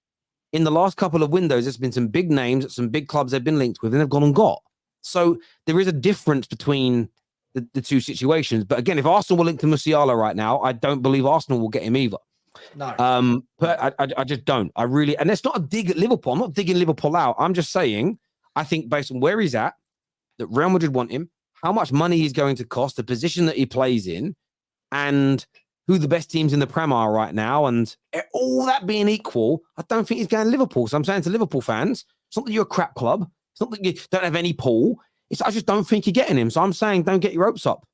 in the last couple of windows, there's been some big names at some big clubs they've been linked with, and they've gone and got. So there is a difference between the two situations. But again, if Arsenal were linked to Musiala right now, I don't believe Arsenal will get him either. No. But I just don't. I really, and it's not a dig at Liverpool. I'm not digging Liverpool out. I'm just saying, I think based on where he's at, that Real Madrid want him, how much money he's going to cost, the position that he plays in, and who the best teams in the Prem are right now. And all that being equal, I don't think he's going to Liverpool. So I'm saying to Liverpool fans, it's not that you're a crap club. It's not that you don't have any pull. I just don't think you're getting him. So I'm saying don't get your hopes up,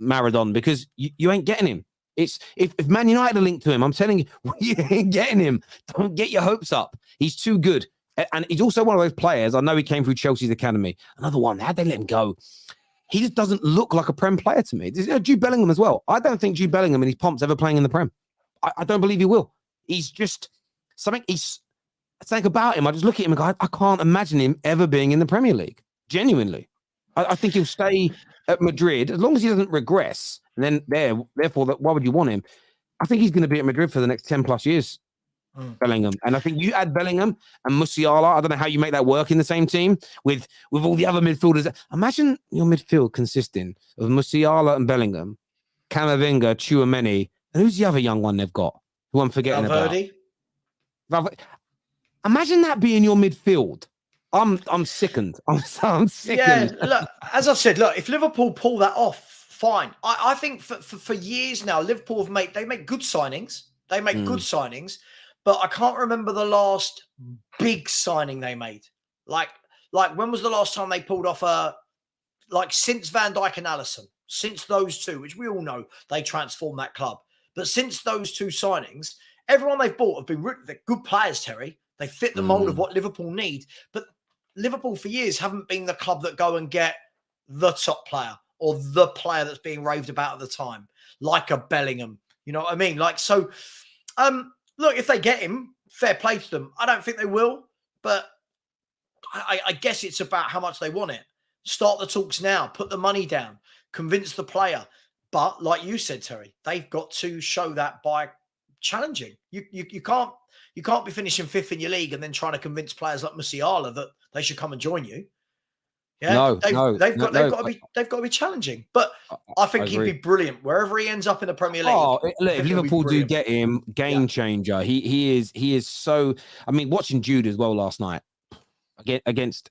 Maradon, because you ain't getting him. It's if Man United are linked to him, I'm telling you, you ain't getting him. Don't get your hopes up. He's too good. And he's also one of those players. I know he came through Chelsea's academy. Another one. How'd they let him go? He just doesn't look like a Prem player to me. Jude Bellingham as well. I don't think Jude Bellingham and his pomps ever playing in the Prem. I don't believe he will. He's just something about him. I just look at him and go, I can't imagine him ever being in the Premier League. Genuinely. I think he'll stay at Madrid as long as he doesn't regress. And then therefore, why would you want him? I think he's going to be at Madrid for the next 10 plus years. Bellingham. And I think you add Bellingham and Musiala. I don't know how you make that work in the same team with all the other midfielders. Imagine your midfield consisting of Musiala and Bellingham, Camavinga, Tchouaméni, and who's the other young one they've got who I'm forgetting about? Imagine that being your midfield. I'm sickened. I'm sickened. Yeah, look, as I've said, if Liverpool pull that off, fine. I think for years now, Liverpool they make good signings. They make good signings. But I can't remember the last big signing they made. Like when was the last time they pulled off since Van Dijk and Alisson, since those two, which we all know they transformed that club. But since those two signings, everyone they've bought have been they're good players, Terry. They fit the mold of what Liverpool need. But Liverpool for years haven't been the club that go and get the top player or the player that's being raved about at the time, like a Bellingham. You know what I mean? Like, so, look, if they get him, fair play to them. I don't think they will, but I guess it's about how much they want it. Start the talks now, put the money down, convince the player. But like you said, Terry, they've got to show that by challenging. You can't be finishing fifth in your league and then trying to convince players like Musiala that they should come and join you. Yeah, they've got to be challenging. But I think he'd be brilliant wherever he ends up in the Premier League. Oh, look, if Liverpool do get him, game changer. He is so. I mean, watching Jude as well last night against.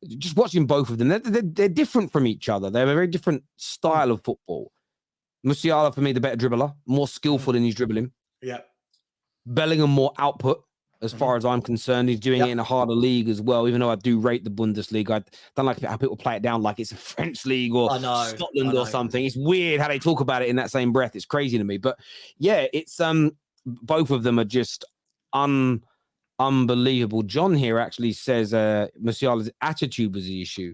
Just watching both of them, they're different from each other. They're a very different style of football. Musiala, for me, the better dribbler, more skillful in his dribbling. Yeah. Bellingham, more output, as far as I'm concerned. He's doing it in a harder league as well, even though I do rate the Bundesliga. I don't like how people play it down like it's a French league or Scotland or something. It's weird how they talk about it in that same breath. It's crazy to me. But yeah, it's both of them are just unbelievable. John here actually says Musiala's attitude was the issue.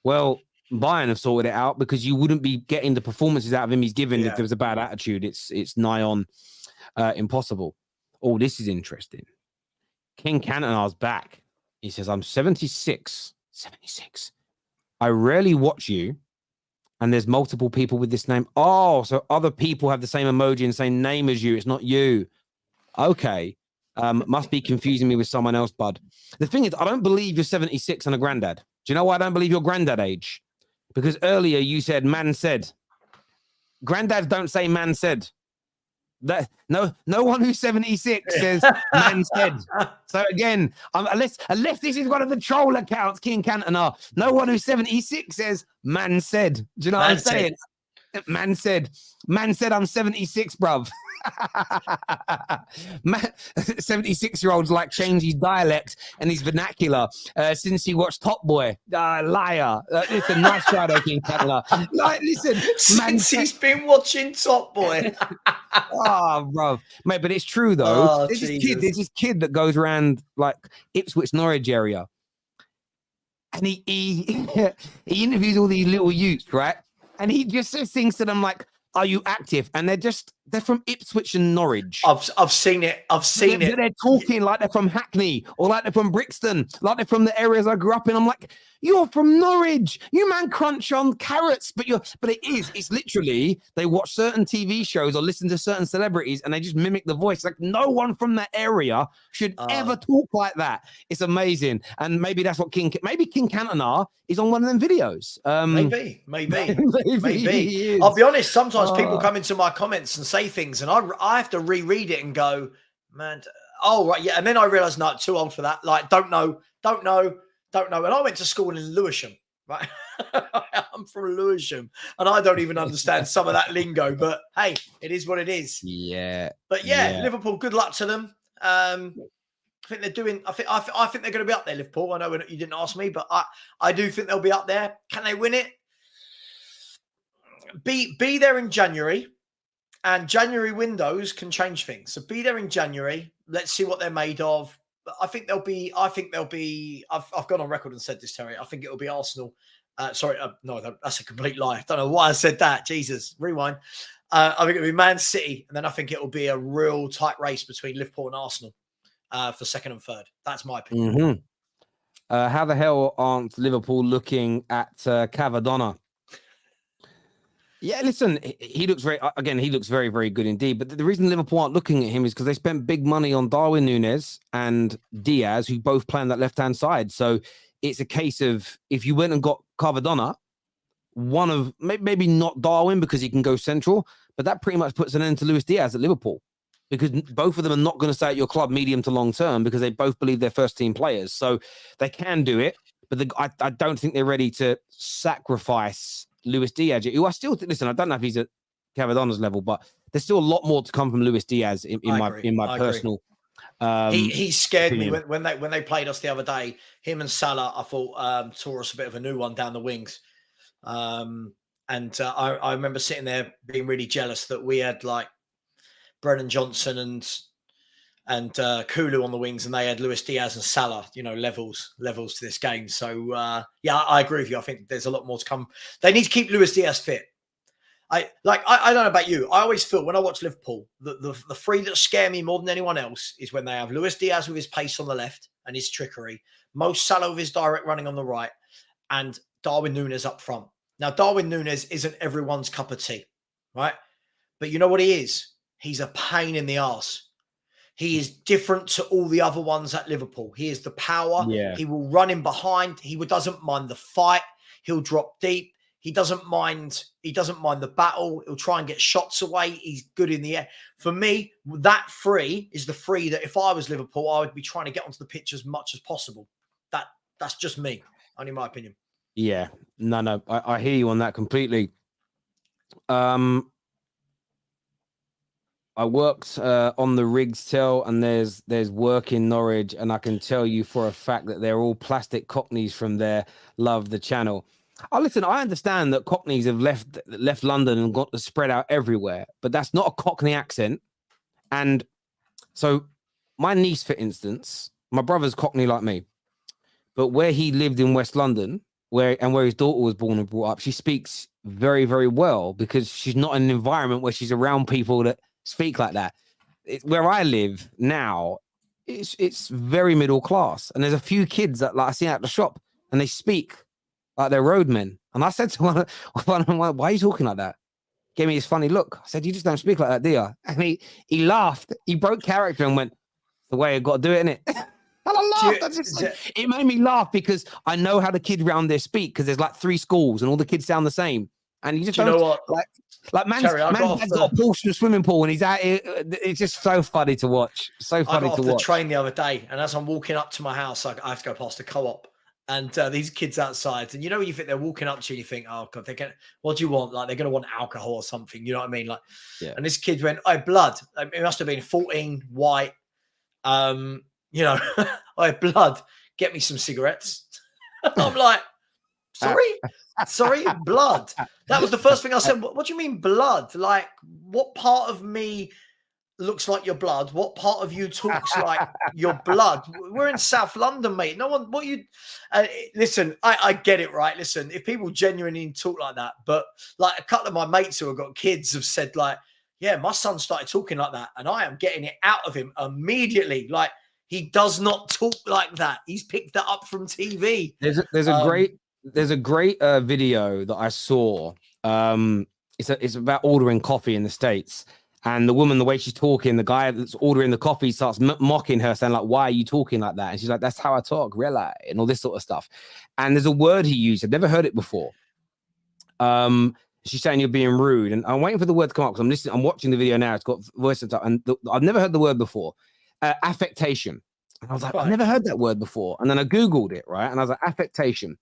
Well, Bayern have sorted it out because you wouldn't be getting the performances out of him he's given if there was a bad attitude. It's nigh on impossible. Oh, this is interesting. King Cantonar's back. He says, I'm 76. 76. I rarely watch you, and there's multiple people with this name. Oh, so other people have the same emoji and same name as you. It's not you. Okay. Must be confusing me with someone else, bud. The thing is, I don't believe you're 76 and a granddad. Do you know why I don't believe your granddad age? Because earlier you said man said. Granddads don't say man said. That no one who's 76 says man said. So again, unless this is one of the troll accounts, King Cantonar, no one who's 76 says man said. Do you know what I'm saying? Man said I'm 76, bruv. 76-year-olds like change his dialect and his vernacular since he watched Top Boy. Liar. Listen, nice try though, King Cantonar. Like, listen, since he's been watching Top Boy. Oh, bro, mate, but it's true though. There's this kid that goes around like Ipswich, Norwich area, and he interviews all these little youths, right? And he just says things to them like, "Are you active?" And they're from Ipswich and Norwich. I've seen it. They're talking like they're from Hackney or like they're from Brixton, like they're from the areas I grew up in. I'm like, you're from Norwich. You man crunch on carrots, but it's literally they watch certain TV shows or listen to certain celebrities and they just mimic the voice. Like no one from that area should ever talk like that. It's amazing. And maybe that's what King Cantonar is on one of them videos. Maybe. I'll be honest. Sometimes people come into my comments and say things and I have to reread it and go, man, oh, right, yeah. And then I realized, no, too old for that. Like, don't know. And I went to school in Lewisham, right? I'm from Lewisham and I don't even understand some of that lingo, but hey, it is what it is. Yeah. But yeah. Liverpool, good luck to them. I think they're doing, I think they're going to be up there, Liverpool. I know you didn't ask me, but I do think they'll be up there. Can they win it? Be there in January. And January windows can change things. So be there in January. Let's see what they're made of. I think they'll be. I've gone on record and said this, Terry. I think it'll be Arsenal. No, that's a complete lie. I don't know why I said that. Jesus, rewind. I think it'll be Man City, and then I think it'll be a real tight race between Liverpool and Arsenal for second and third. That's my opinion. Mm-hmm. How the hell aren't Liverpool looking at Cavadonna? Yeah, listen, he looks very, very good indeed. But the reason Liverpool aren't looking at him is because they spent big money on Darwin Núñez and Diaz, who both play on that left-hand side. So it's a case of if you went and got Cavadonna, one of maybe not Darwin because he can go central, but that pretty much puts an end to Luis Diaz at Liverpool because both of them are not going to stay at your club medium to long term because they both believe they're first-team players. So they can do it, but I don't think they're ready to sacrifice Luis Diaz, who I still think, listen, I don't know if he's at Cavadonna's level, but there's still a lot more to come from Luis Diaz in my personal. He scared opinion. Me when they played us the other day. Him and Salah, I thought tore us a bit of a new one down the wings. I remember sitting there being really jealous that we had like Brennan Johnson and and Kulu on the wings, and they had Luis Diaz and Salah, levels to this game. So yeah, I agree with you. I think there's a lot more to come. They need to keep Luis Diaz fit. I don't know about you. I always feel when I watch Liverpool, the three that scare me more than anyone else is when they have Luis Diaz with his pace on the left and his trickery, Mo Salah with his direct running on the right, and Darwin Núñez up front. Now, Darwin Núñez isn't everyone's cup of tea, right? But you know what he is? He's a pain in the arse. He is different to all the other ones at Liverpool. He is the power. Yeah. He will run in behind. He doesn't mind the fight. He'll drop deep. He doesn't mind the battle. He'll try and get shots away. He's good in the air. For me, that three is the three that if I was Liverpool, I would be trying to get onto the pitch as much as possible. That's just me, only my opinion. Yeah. No, I hear you on that completely. I worked on the rigs till, and there's work in Norwich, and I can tell you for a fact that they're all plastic cockneys from there. Love the channel. Oh, listen, I understand that cockneys have left London and got to spread out everywhere, but that's not a cockney accent. And so my niece, for instance, my brother's cockney like me, but where he lived in West London, where his daughter was born and brought up, she speaks very, very well because she's not in an environment where she's around people that speak like that. Where I live now, it's very middle class, and there's a few kids that I see at the shop, and they speak like they're roadmen. And I said to one of them, why are you talking like that? Gave me this funny look. I said, you just don't speak like that, do you? And he laughed. He broke character and went, it's the way I got to do it, innit? And I laughed. It made me laugh because I know how the kids around there speak, because there's like 3 schools and all the kids sound the same. And you just don't, know what? Like man's got a Porsche swimming pool, and he's out here. It's just so funny to watch. So funny to watch. I got off the train the other day, and as I'm walking up to my house, I have to go past a co-op, and these kids outside, and you think they're walking up to you, and you think, oh god, what do you want? Like they're going to want alcohol or something. You know what I mean? Like, yeah. And this kid went, "Oh, blood." It must have been 14, white. Oh, blood. Get me some cigarettes. I'm like, sorry, blood. That was the first thing I said. What do you mean blood? Like, what part of me looks like your blood? What part of you talks like your blood? We're in South London, mate. No one, listen, I get it, right? Listen, if people genuinely talk like that, but like a couple of my mates who have got kids have said like, yeah, my son started talking like that and I am getting it out of him immediately. Like, he does not talk like that. He's picked that up from TV. There's a great video that I saw. It's about ordering coffee in the States, and the woman, the way she's talking, the guy that's ordering the coffee starts mocking her, saying like, "Why are you talking like that?" And she's like, "That's how I talk, really," and all this sort of stuff. And there's a word he used. I've never heard it before. She's saying you're being rude, and I'm waiting for the word to come up because I'm watching the video now. It's got voice and stuff, and I've never heard the word before. Affectation. And I was like, I've never heard that word before. And then I Googled it, right? And I was like, affectation.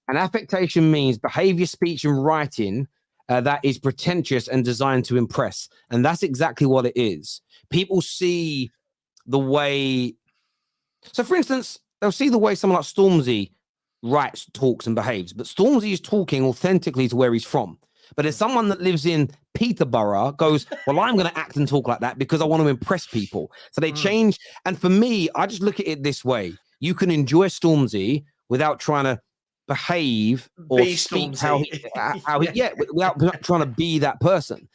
And affectation means behavior, speech, and writing that is pretentious and designed to impress. And that's exactly what it is. People see the way. So, for instance, they'll see the way someone like Stormzy writes, talks, and behaves. But Stormzy is talking authentically to where he's from. But as someone that lives in Peterborough goes, well, I'm going to act and talk like that because I want to impress people. So they change. And for me, I just look at it this way. You can enjoy Stormzy without trying to behave or speak how without trying to be that person.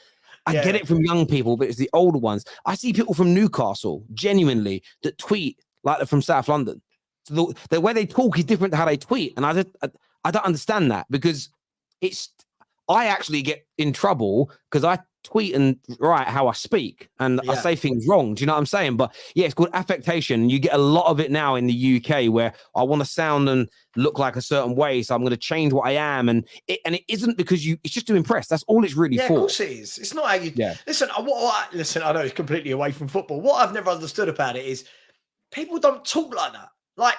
I get it from young people, but it's the older ones. I see people from Newcastle, genuinely, that tweet like they're from South London. So the way they talk is different to how they tweet. And I don't understand that, because I actually get in trouble because I tweet and write how I speak, and I say things wrong. Do you know what I'm saying? But yeah, it's called affectation. You get a lot of it now in the UK, where I want to sound and look like a certain way, so I'm going to change what I am, and it isn't because it's just to impress. That's all it's really for. Of course it is. It's not how you. Yeah. Listen, listen. I know it's completely away from football. What I've never understood about it is people don't talk like that. Like,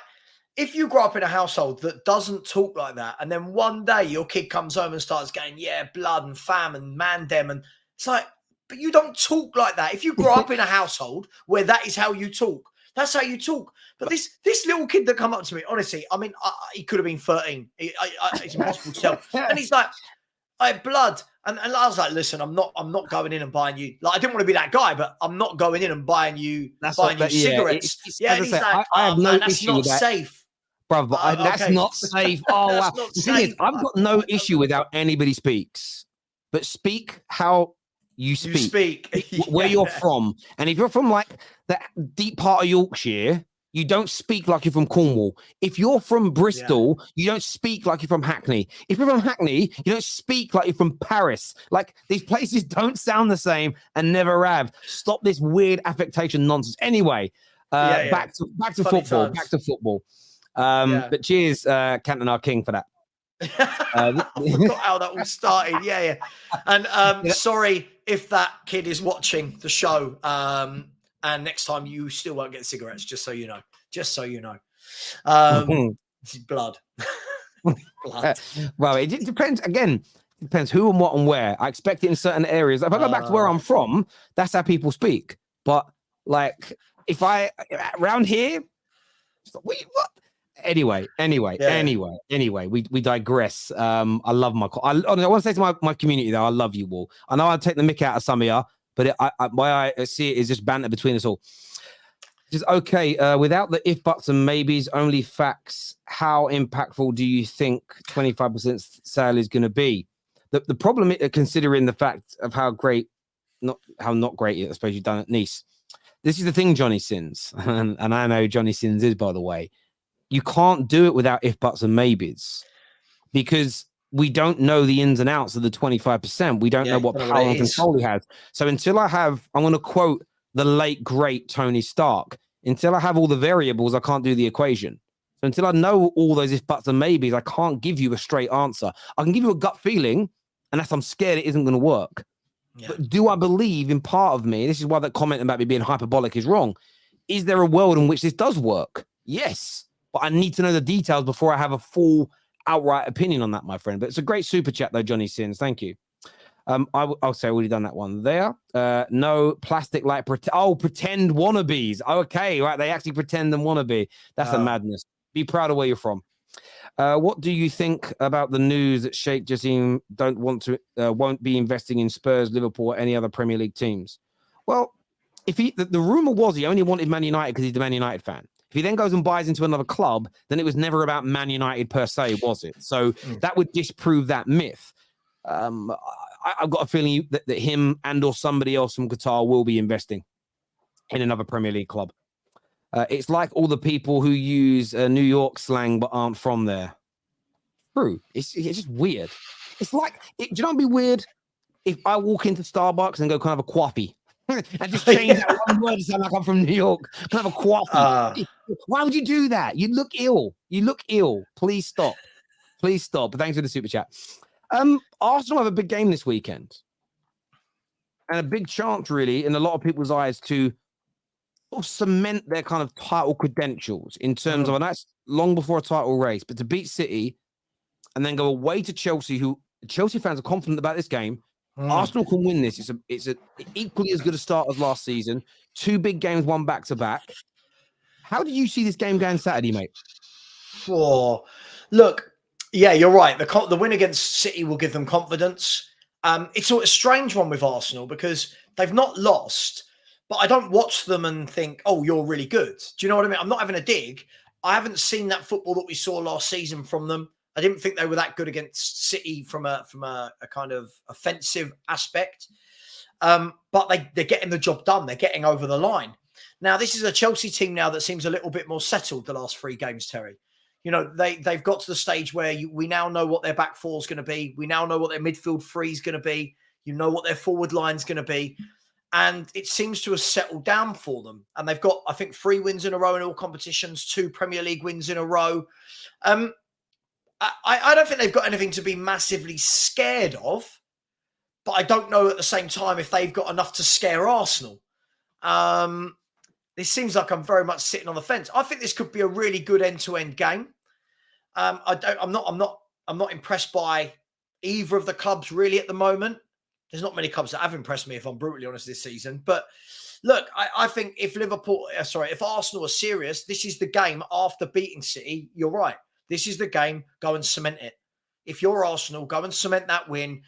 if you grow up in a household that doesn't talk like that, and then one day your kid comes home and starts going, yeah, blood and fam and man dem, and it's like, but you don't talk like that. If you grow up in a household where that is how you talk, that's how you talk. But this little kid that come up to me, honestly, I mean, he could have been 13. It's impossible to tell. And he's like, blood. And I was like, listen, I'm not going in and buying you. Like, I didn't want to be that guy, but I'm not going in and buying you cigarettes. As And I he's say, like, I have oh no man, that's issue not with that. safe. Bro, but that's Okay. not safe. Oh, wow. That's not The thing is, safe. I've got no issue with how anybody speaks, but speak how you speak. You speak. Where you're from. And if you're from like the deep part of Yorkshire, you don't speak like you're from Cornwall. If you're from Bristol, you don't speak like you're from Hackney. If you're from Hackney, you don't speak like you're from Paris. Like, these places don't sound the same and never have. Stop this weird affectation nonsense. Anyway, back to football. Times. Back to football. But cheers, Canton, our king, for that. I forgot how that all started. Yeah. And sorry if that kid is watching the show. And next time you still won't get cigarettes, just so you know. This is blood. Blood. Well, it depends. Again, it depends who and what and where. I expect it in certain areas. If I go back to where I'm from, that's how people speak. But like, if I around here, what? Anyway, we digress. I love my. I want to say to my community though, I love you all. I know I take the mick out of some of you, but I see it is just banter between us all. Just okay. Without the if, buts, and maybes, only facts. How impactful do you think 25% sale is going to be? The problem, considering the fact of how not great, I suppose you've done at Nice. This is the thing, Johnny Sins, and I know Johnny Sins is, by the way. You can't do it without if, buts, and maybes, because we don't know the ins and outs of the 25%. We don't know what power and control he has. So until I'm going to quote the late, great Tony Stark, until I have all the variables, I can't do the equation. So until I know all those if, buts, and maybes, I can't give you a straight answer. I can give you a gut feeling, and that's I'm scared it isn't going to work. Yeah. But do I believe in part of me? This is why that comment about me being hyperbolic is wrong. Is there a world in which this does work? Yes. But I need to know the details before I have a full outright opinion on that, my friend. But it's a great super chat, though, Johnny Sins. Thank you. I'll say I already done that one there. No plastic like pretend wannabes. Okay, right. They actually pretend and wannabe. That's a madness. Be proud of where you're from. What do you think about the news that Sheikh Jassim won't be investing in Spurs, Liverpool, or any other Premier League teams? Well, if the rumor was he only wanted Man United because he's a Man United fan. If he then goes and buys into another club, then it was never about Man United per se, was it? So that would disprove that myth. I've got a feeling that him and or somebody else from Qatar will be investing in another Premier League club. It's like all the people who use New York slang but aren't from there. True. It's just weird. It's like, do you know what would be weird? If I walk into Starbucks and go, "Can I have a coffee?" and just change that one word to sound like I'm from New York. Can I have a coffee? Why would you do that? You look ill. Please stop. But thanks for the super chat. Arsenal have a big game this weekend. And a big chance, really, in a lot of people's eyes, to sort of cement their kind of title credentials in terms of, and that's long before a title race, but to beat City and then go away to Chelsea, who Chelsea fans are confident about this game. Arsenal can win this. It's a equally as good a start as last season. 2 big games, one back to back. How do you see this game going Saturday, mate? Look, yeah, you're right. The win against City will give them confidence. It's a strange one with Arsenal because they've not lost, but I don't watch them and think, "Oh, you're really good." Do you know what I mean? I'm not having a dig. I haven't seen that football that we saw last season from them. I didn't think they were that good against City from a kind of offensive aspect. But they're getting the job done. They're getting over the line. Now, this is a Chelsea team now that seems a little bit more settled the last 3 games, Terry. You know, they've got to the stage where we now know what their back four is going to be. We now know what their midfield three is going to be. You know what their forward line is going to be. And it seems to have settled down for them. And they've got, I think, 3 wins in a row in all competitions, 2 Premier League wins in a row. I don't think they've got anything to be massively scared of, but I don't know at the same time if they've got enough to scare Arsenal. This seems like I'm very much sitting on the fence. I think this could be a really good end-to-end game. I'm not impressed by either of the clubs really at the moment. There's not many clubs that have impressed me, if I'm brutally honest, this season. But look, I think if Arsenal are serious, this is the game after beating City. You're right. This is the game. Go and cement it. if you're Arsenal, go and cement that win,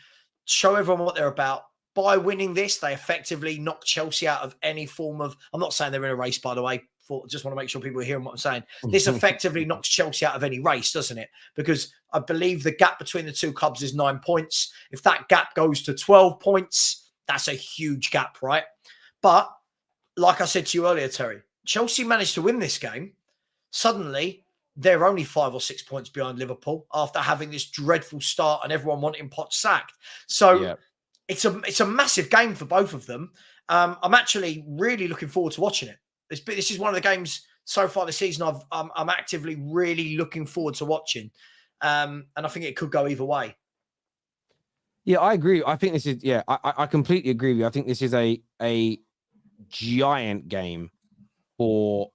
show everyone what they're about. By winning this, they effectively knock Chelsea out of any form of, I'm not saying they're in a race, by the way, just want to make sure people are hearing what I'm saying. This effectively knocks Chelsea out of any race, doesn't it? Because I believe the gap between the two clubs is 9 points. If that gap goes to 12 points, that's a huge gap, right? But like I said to you earlier, Terry, Chelsea managed to win this game. Suddenly, they're only 5 or 6 points behind Liverpool after having this dreadful start and everyone wanting Poch sacked. So it's a massive game for both of them. I'm actually really looking forward to watching it. This is one of the games so far this season I'm actively really looking forward to watching. And I think it could go either way. Yeah, I agree. I think this is, I completely agree with you. I think this is a giant game for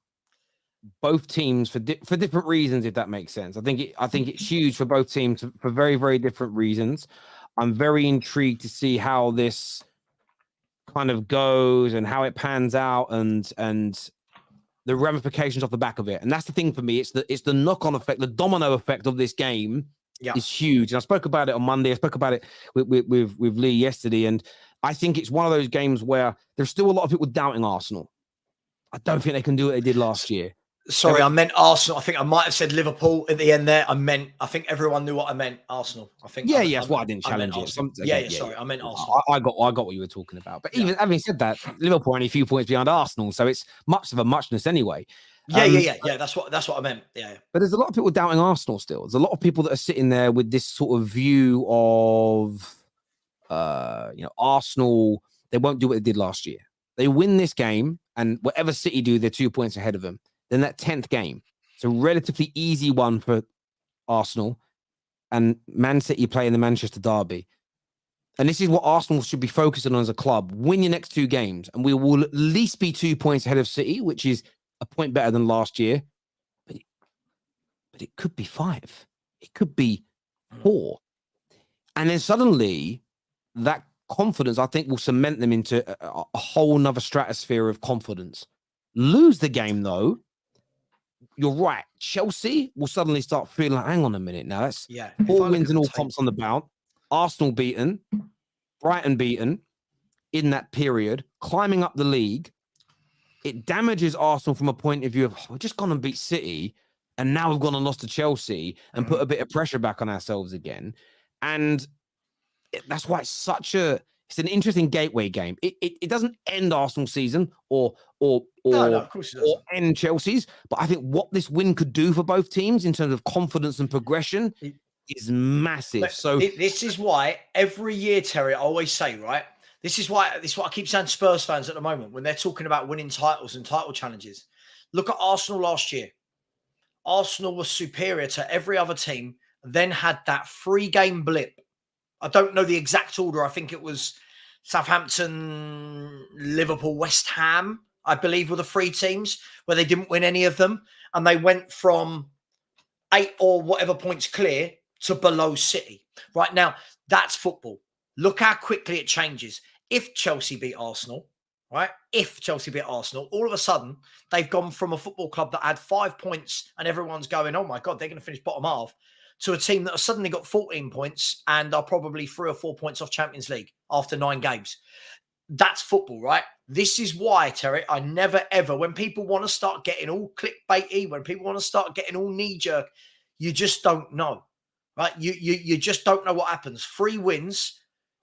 both teams for different reasons, if that makes sense. I think it's huge for both teams for very, very different reasons. I'm very intrigued to see how this kind of goes and how it pans out and the ramifications off the back of it. And that's the thing for me. It's the knock-on effect, the domino effect of this game is huge. And I spoke about it on Monday. I spoke about it with Lee yesterday. And I think it's one of those games where there's still a lot of people doubting Arsenal. I don't think they can do what they did last year. Sorry, I meant Arsenal. I think I might have said Liverpool at the end there. I think everyone knew what I meant. Arsenal. I think. That's why I didn't challenge it. Sorry, I meant Arsenal. I got what you were talking about. But even having said that, Liverpool are only a few points behind Arsenal, so it's much of a muchness anyway. Yeah. That's what I meant. Yeah. But there's a lot of people doubting Arsenal still. There's a lot of people that are sitting there with this sort of view of, Arsenal. They won't do what they did last year. They win this game, and whatever City do, they're 2 points ahead of them. Then that 10th game, it's a relatively easy one for Arsenal, and Man City play in the Manchester derby. And this is what Arsenal should be focusing on as a club. Win your next 2 games, and we will at least be 2 points ahead of City, which is a point better than last year. But it could be 5. It could be 4. And then suddenly, that confidence, I think, will cement them into a whole nother stratosphere of confidence. Lose the game, though, you're right. Chelsea will suddenly start feeling like, hang on a minute now. That's 4 wins and all comps on the bout. Arsenal beaten, Brighton beaten in that period, climbing up the league. It damages Arsenal from a point of view of, we're just going to beat City, and now we've gone and lost to Chelsea and put a bit of pressure back on ourselves again. And that's why it's an interesting gateway game. It doesn't end Arsenal's season or of course it doesn't. Or end Chelsea's, but I think what this win could do for both teams in terms of confidence and progression is massive. But so this is why every year, Terry, I always say, right? This is what I keep saying to Spurs fans at the moment when they're talking about winning titles and title challenges. Look at Arsenal last year. Arsenal was superior to every other team, then had that 3-game blip. I don't know the exact order. I think it was Southampton, Liverpool, West Ham, I believe, were the 3 teams where they didn't win any of them. And they went from 8 or whatever points clear to below City. Right now, that's football. Look how quickly it changes. If Chelsea beat Arsenal, right? If Chelsea beat Arsenal, all of a sudden, they've gone from a football club that had 5 points and everyone's going, oh my God, they're going to finish bottom half, to a team that has suddenly got 14 points and are probably 3 or 4 points off Champions League after 9 games. That's football, right? This is why, Terry, I never, ever, when people want to start getting all clickbaity, when people want to start getting all knee-jerk, you just don't know, right? You just don't know what happens. 3 wins,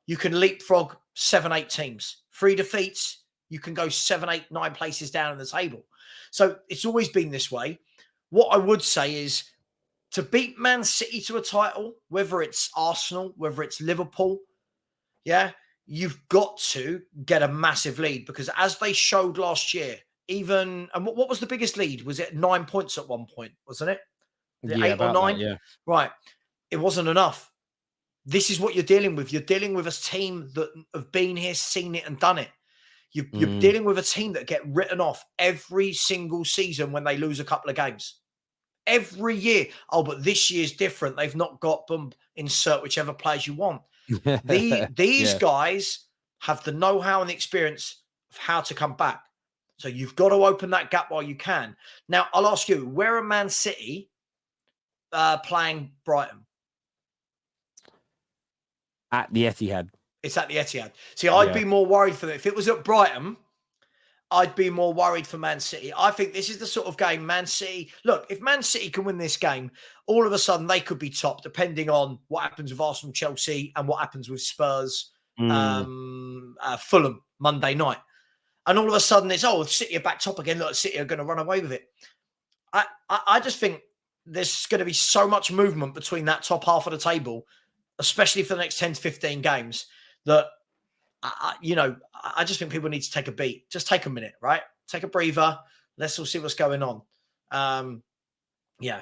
you can leapfrog 7, 8 teams. 3 defeats, you can go 7, 8, 9 places down in the table. So it's always been this way. What I would say is, to beat Man City to a title, whether it's Arsenal, whether it's Liverpool, you've got to get a massive lead, because as they showed last year, and what was the biggest lead? Was it 9 points at one point, wasn't it? 8 or 9? That, Right. It wasn't enough. This is what you're dealing with. You're dealing with a team that have been here, seen it and done it. You're dealing with a team that get written off every single season when they lose a couple of games. Every year. Oh, but this year's different. They've not got them. Insert whichever players you want. These guys have the know-how and the experience of how to come back. So you've got to open that gap while you can. Now, I'll ask you, where are Man City playing Brighton? at the Etihad. It's at the Etihad. See, I'd be more worried for them. If it was at Brighton, I'd be more worried for Man City. I think this is the sort of game Man City... Look, if Man City can win this game, all of a sudden they could be top, depending on what happens with Arsenal, Chelsea, and what happens with Spurs, Fulham, Monday night. And all of a sudden it's, City are back top again. Look, City are going to run away with it. I just think there's going to be so much movement between that top half of the table, especially for the next 10 to 15 games, that, I just think people need to take a beat. Just take a minute, right? Take a breather. Let's all see what's going on. Yeah.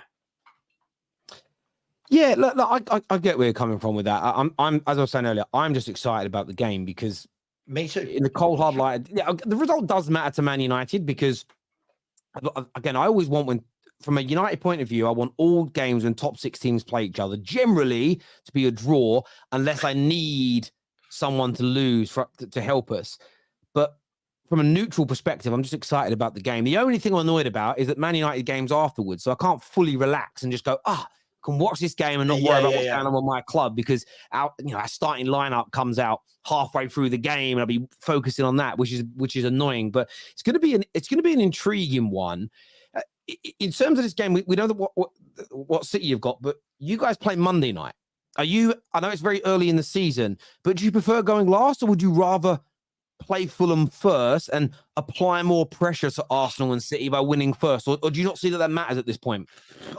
Yeah, look, I get where you're coming from with that. I'm as I was saying earlier, I'm just excited about the game because me too. In the cold hard light, the result does matter to Man United because, again, I always want from a United point of view, I want all games when top 6 teams play each other generally to be a draw, unless I need someone to lose to help us. But from a neutral perspective, I'm just excited about the game. The only thing I'm annoyed about is that Man United games afterwards, so I can't fully relax and just go, can watch this game and not worry about what's going on with my club, because our starting lineup comes out halfway through the game and I'll be focusing on that, which is annoying. But it's going to be an intriguing one. In terms of this game, we know what City you've got, but you guys play Monday night. I know it's very early in the season, but do you prefer going last, or would you rather play Fulham first and apply more pressure to Arsenal and City by winning first, or do you not see that matters at this point?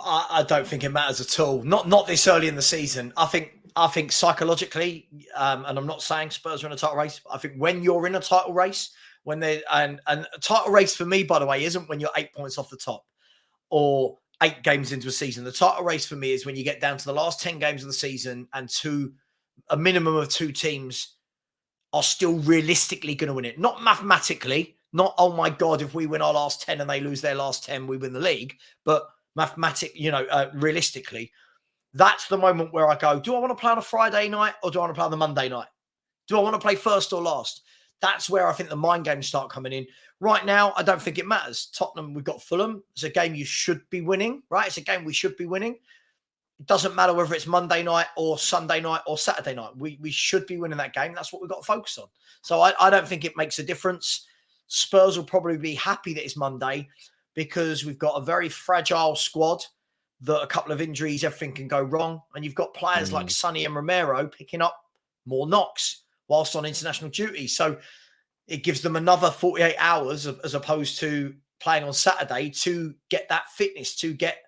I don't think it matters at all. Not this early in the season. I think psychologically, and I'm not saying Spurs are in a title race, but I think when you're in a title race, and a title race for me, by the way, isn't when you're 8 points off the top or 8 games into a season. The title race for me is when you get down to the last 10 games of the season and a minimum of 2 teams are still realistically going to win it. Not mathematically, not, oh my God, if we win our last 10 and they lose their last 10, we win the league. But realistically, that's the moment where I go, do I want to play on a Friday night or do I want to play on the Monday night? Do I want to play first or last? That's where I think the mind games start coming in. Right now, I don't think it matters. Tottenham, we've got Fulham. It's a game you should be winning, right? It's a game we should be winning. It doesn't matter whether it's Monday night or Sunday night or Saturday night. We should be winning that game. That's what we've got to focus on. So I don't think it makes a difference. Spurs will probably be happy that it's Monday because we've got a very fragile squad, that a couple of injuries, everything can go wrong. And you've got players like Sonny and Romero picking up more knocks whilst on international duty. So it gives them another 48 hours as opposed to playing on Saturday to get that fitness, to get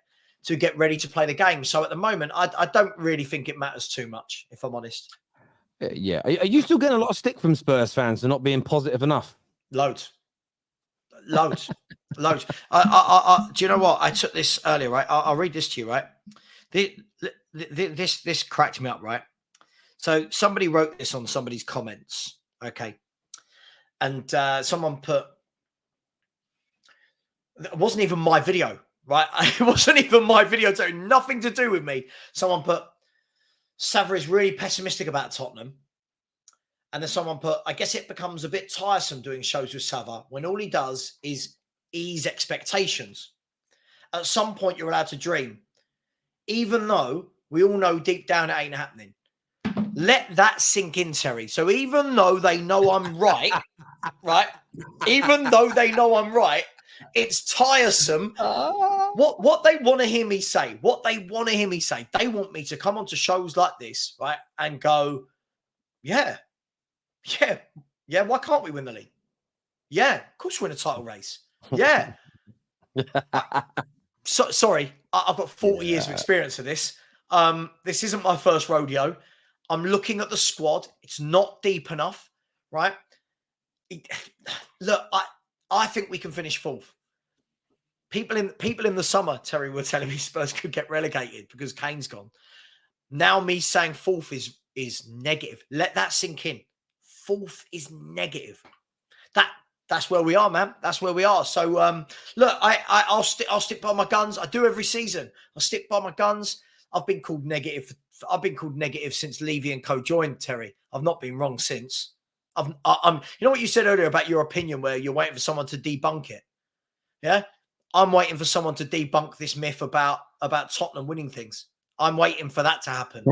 ready to play the game. So at the moment, I don't really think it matters too much, if I'm honest. Yeah. Are you still getting a lot of stick from Spurs fans for not being positive enough? Loads. Do you know what? I took this earlier, right? I'll read this to you, right? This cracked me up, right? So somebody wrote this on somebody's comments, okay? And someone put, it wasn't even my video, right? It wasn't even my video, so nothing to do with me. Someone put, Savra is really pessimistic about Tottenham. And then someone put, I guess it becomes a bit tiresome doing shows with Savra when all he does is ease expectations. At some point, you're allowed to dream, even though we all know deep down it ain't happening. Let that sink in, Terry. So even though they know I'm right, right? Even though they know I'm right, it's tiresome. What they want to hear me say, they want me to come onto shows like this, right? And go, yeah, why can't we win the league? Yeah, of course we're in a title race. Yeah. Sorry, I've got 40 years of experience for this. This isn't my first rodeo. I'm looking at the squad. It's not deep enough, right? Look, I think we can finish 4th. People in the summer, Terry, were telling me Spurs could get relegated because Kane's gone. Now me saying 4th is negative. Let that sink in. 4th is negative. That's where we are, man. That's where we are. So look, I'll stick by my guns. I do every season. I stick by my guns. I've been called negative since Levy and Co joined, Terry. I've not been wrong since. I'm you know what you said earlier about your opinion where you're waiting for someone to debunk it? Yeah? I'm waiting for someone to debunk this myth about Tottenham winning things. I'm waiting for that to happen.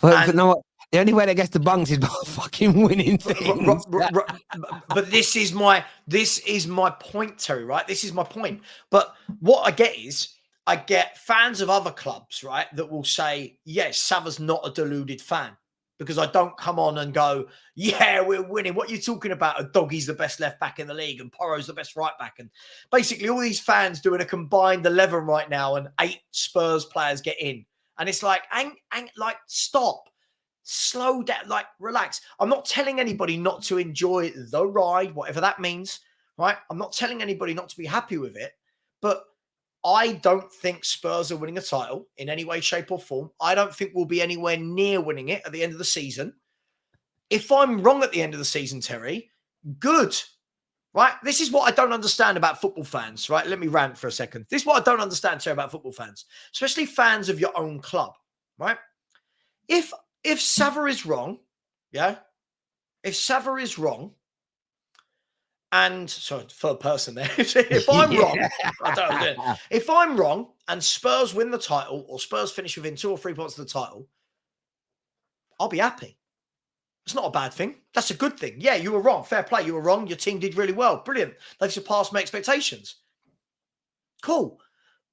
But you know what? The only way that gets to bunks is by fucking winning things. But this is my point, Terry, right? This is my point. But what I get is I get fans of other clubs, right, that will say, yes, Sava's not a deluded fan. Because I don't come on and go, yeah, we're winning. What are you talking about? A Doggy's the best left back in the league and Porro's the best right back. And basically all these fans doing a combined 11 right now and 8 Spurs players get in. And it's like, like, stop. Slow down, like, relax. I'm not telling anybody not to enjoy the ride, whatever that means, right? I'm not telling anybody not to be happy with it. But I don't think Spurs are winning a title in any way, shape, or form. I don't think we'll be anywhere near winning it at the end of the season. If I'm wrong at the end of the season, Terry, good, right? This is what I don't understand about football fans, right? Let me rant for a second. This is what I don't understand, Terry, about football fans, especially fans of your own club, right? If Sava is wrong, yeah? If Sava is wrong, and sorry, third person there. If I'm wrong, I don't know. If I'm wrong and Spurs win the title or Spurs finish within 2 or 3 points of the title, I'll be happy. It's not a bad thing. That's a good thing. Yeah, you were wrong. Fair play. You were wrong. Your team did really well. Brilliant. They've surpassed my expectations. Cool.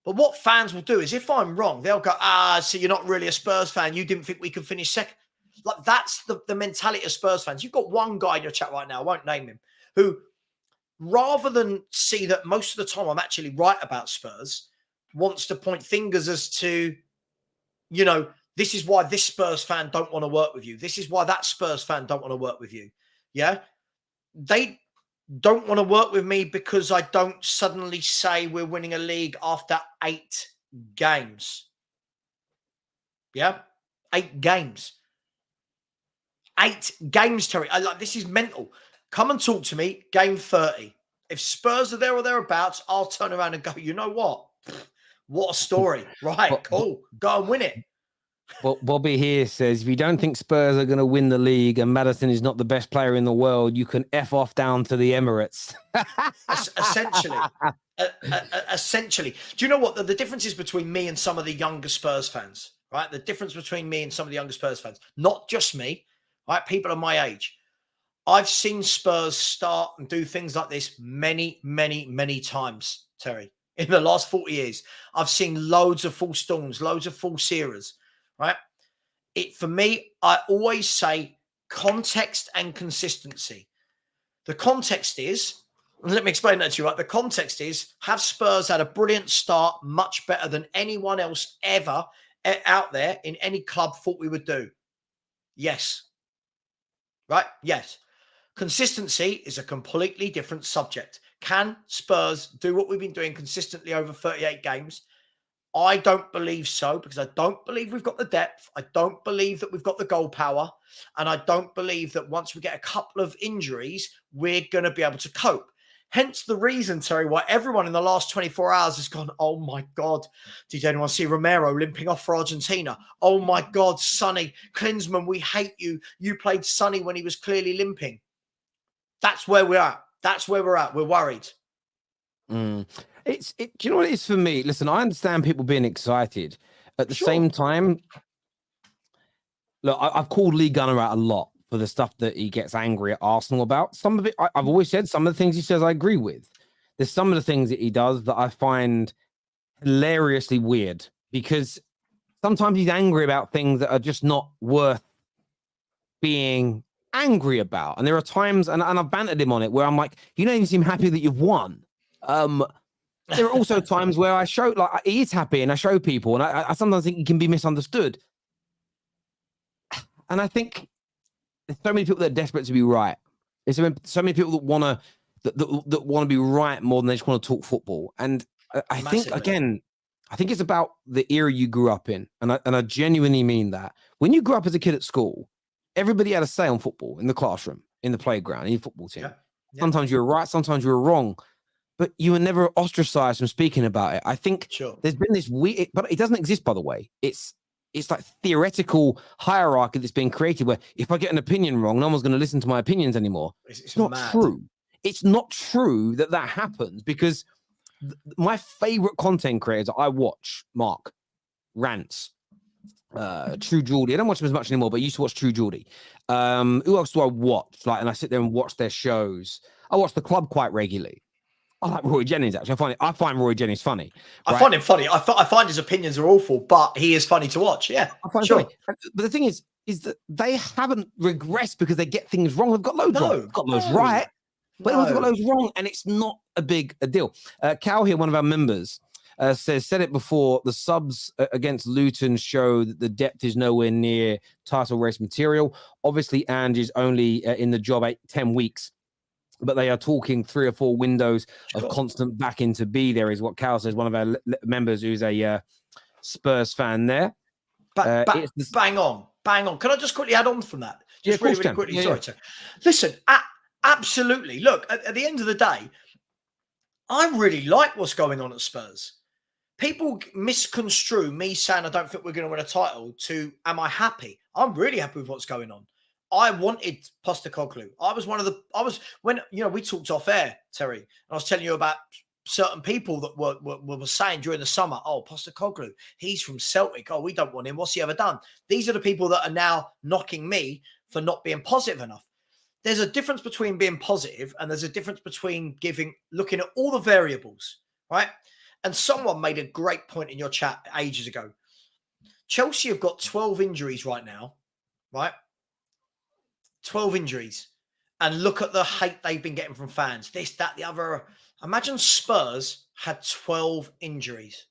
But what fans will do is if I'm wrong, they'll go, so you're not really a Spurs fan. You didn't think we could finish second. Like, that's the mentality of Spurs fans. You've got one guy in your chat right now, I won't name him, who, rather than see that most of the time I'm actually right about Spurs, wants to point fingers as to, you know, this is why this Spurs fan don't want to work with you. This is why that Spurs fan don't want to work with you. Yeah? They don't want to work with me because I don't suddenly say we're winning a league after 8 games. Yeah? 8 games. 8 games, Terry. This is mental. Come and talk to me, game 30. If Spurs are there or thereabouts, I'll turn around and go, you know what? What a story. Right, cool. Go and win it. Well, Bobby here says, if you don't think Spurs are going to win the league and Maddison is not the best player in the world, you can F off down to the Emirates. Essentially. Essentially. Do you know what? The difference is between me and some of the younger Spurs fans, right? The difference between me and some of the younger Spurs fans, not just me, right? People of my age. I've seen Spurs start and do things like this many, many, many times, Terry. In the last 40 years, I've seen loads of false dawns, loads of false eras, right? For me, I always say context and consistency. The context is, let me explain that to you, right? The context is, have Spurs had a brilliant start, much better than anyone else ever out there in any club thought we would do? Yes. Right? Yes. Consistency is a completely different subject. Can Spurs do what we've been doing consistently over 38 games? I don't believe so, because I don't believe we've got the depth. I don't believe that we've got the goal power. And I don't believe that once we get a couple of injuries, we're going to be able to cope. Hence the reason, Terry, why everyone in the last 24 hours has gone, oh my God, did anyone see Romero limping off for Argentina? Oh my God, Sonny, Klinsmann, we hate you. You played Sonny when he was clearly limping. That's where we're at. That's where we're at. We're worried. Do you know what it is for me? Listen, I understand people being excited. At the same time, look, I've called Lee Gunner out a lot for the stuff that he gets angry at Arsenal about. Some of it, I've always said, some of the things he says I agree with. There's some of the things that he does that I find hilariously weird, because sometimes he's angry about things that are just not worth being angry about. And there are times, and I've bantered him on it, where I'm like, you don't even seem happy that you've won. There are also times where I show, like, he is happy and I show people, and I sometimes think he can be misunderstood. And I think there's so many people that are desperate to be right. There's so many people that want to be right more than they just want to talk football. And I think, again, I think it's about the era you grew up in. And I genuinely mean that. When you grew up as a kid at school, everybody had a say on football, in the classroom, in the playground, in your football team. Yeah. Sometimes you were right, sometimes you were wrong, but you were never ostracized from speaking about it. I think there's been this weird, but it doesn't exist, by the way. It's like theoretical hierarchy that's been created where if I get an opinion wrong, no one's going to listen to my opinions anymore. It's not true. It's not true that happens, because my favorite content creators I watch, Mark, rants, True Geordie. I don't watch them as much anymore, but I used to watch True Geordie. Who else do I watch? Like, and I sit there and watch their shows. I watch The Club quite regularly. I like Roy Jennings, actually. I find Roy Jennings funny. I find him funny. I find his opinions are awful, but he is funny to watch. Yeah, I find sure. Funny. But the thing is that they haven't regressed because they get things wrong. They've got loads wrong. They've got loads right, but they've got loads wrong, and it's not a big deal. Cal here, one of our members, said it before, the subs against Luton show that the depth is nowhere near title race material. Obviously, And is only in the job 10 weeks. But they are talking 3 or 4 windows of constant back into B. There is what Cal says, one of our members who's a Spurs fan there. Bang on. Can I just quickly add on from that? Just really quickly. Yeah, sorry. Listen, absolutely. Look, at the end of the day, I really like what's going on at Spurs. People misconstrue me saying I don't think we're going to win a title to am I happy? I'm really happy with what's going on. I wanted Postecoglou. When we talked off air, Terry, and I was telling you about certain people that were saying during the summer, oh, Postecoglou, he's from Celtic. Oh, we don't want him. What's he ever done? These are the people that are now knocking me for not being positive enough. There's a difference between being positive and there's a difference between looking at all the variables, right? And someone made a great point in your chat ages ago. Chelsea have got 12 injuries right now, right? 12 injuries. And look at the hate they've been getting from fans. This, that, the other. Imagine Spurs had 12 injuries.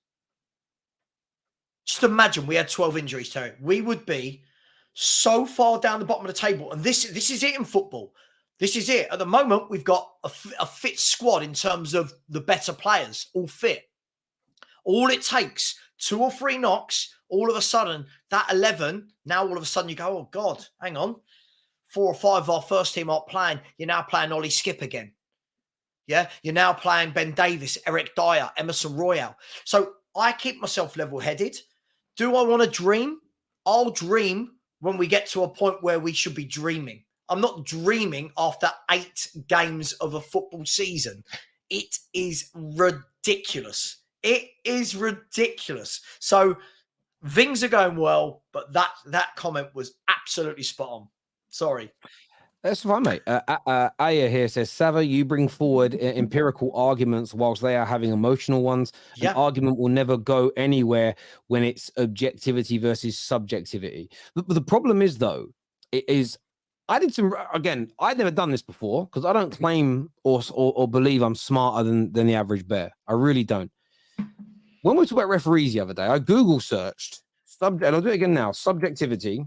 Just imagine we had 12 injuries, Terry. We would be so far down the bottom of the table. And this is it in football. This is it. At the moment, we've got a fit squad in terms of the better players, all fit. All it takes, 2 or 3 knocks, all of a sudden, that 11, now all of a sudden you go, oh, God, hang on. 4 or 5 of our first team aren't playing. You're now playing Ollie Skip again. Yeah, you're now playing Ben Davies, Eric Dyer, Emerson Royale. So I keep myself level-headed. Do I want to dream? I'll dream when we get to a point where we should be dreaming. I'm not dreaming after 8 games of a football season. It is ridiculous. It is ridiculous. So things are going well, but that comment was absolutely spot on. Sorry. That's fine, mate. Aya here says, Sava, you bring forward empirical arguments whilst they are having emotional ones. Yeah. An argument will never go anywhere when it's objectivity versus subjectivity. But the problem is, though, I'd never done this before because I don't claim or believe I'm smarter than the average bear. I really don't. When we talked about referees the other day, I Google searched, and I'll do it again now, subjectivity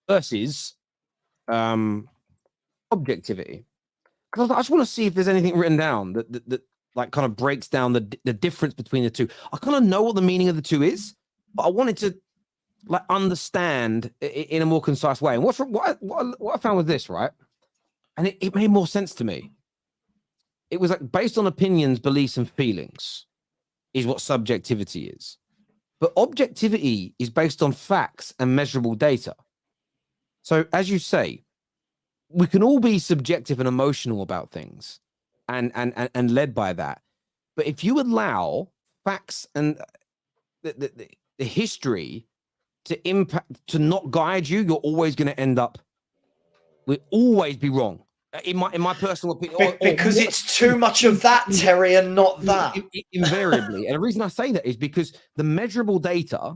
versus objectivity, because I just want to see if there's anything written down that like kind of breaks down the difference between the two. I kind of know what the meaning of the two is, but I wanted to like understand in a more concise way. And what I found was this, right? And it made more sense to me. It was like based on opinions, beliefs, and feelings is what subjectivity is, but objectivity is based on facts and measurable data. So, as you say, we can all be subjective and emotional about things and led by that. But if you allow facts and the history to not guide you, you're always going to end up, we'll always be wrong. In my personal opinion. Because it's too much of that, Terry, and not that. Invariably. And the reason I say that is because the measurable data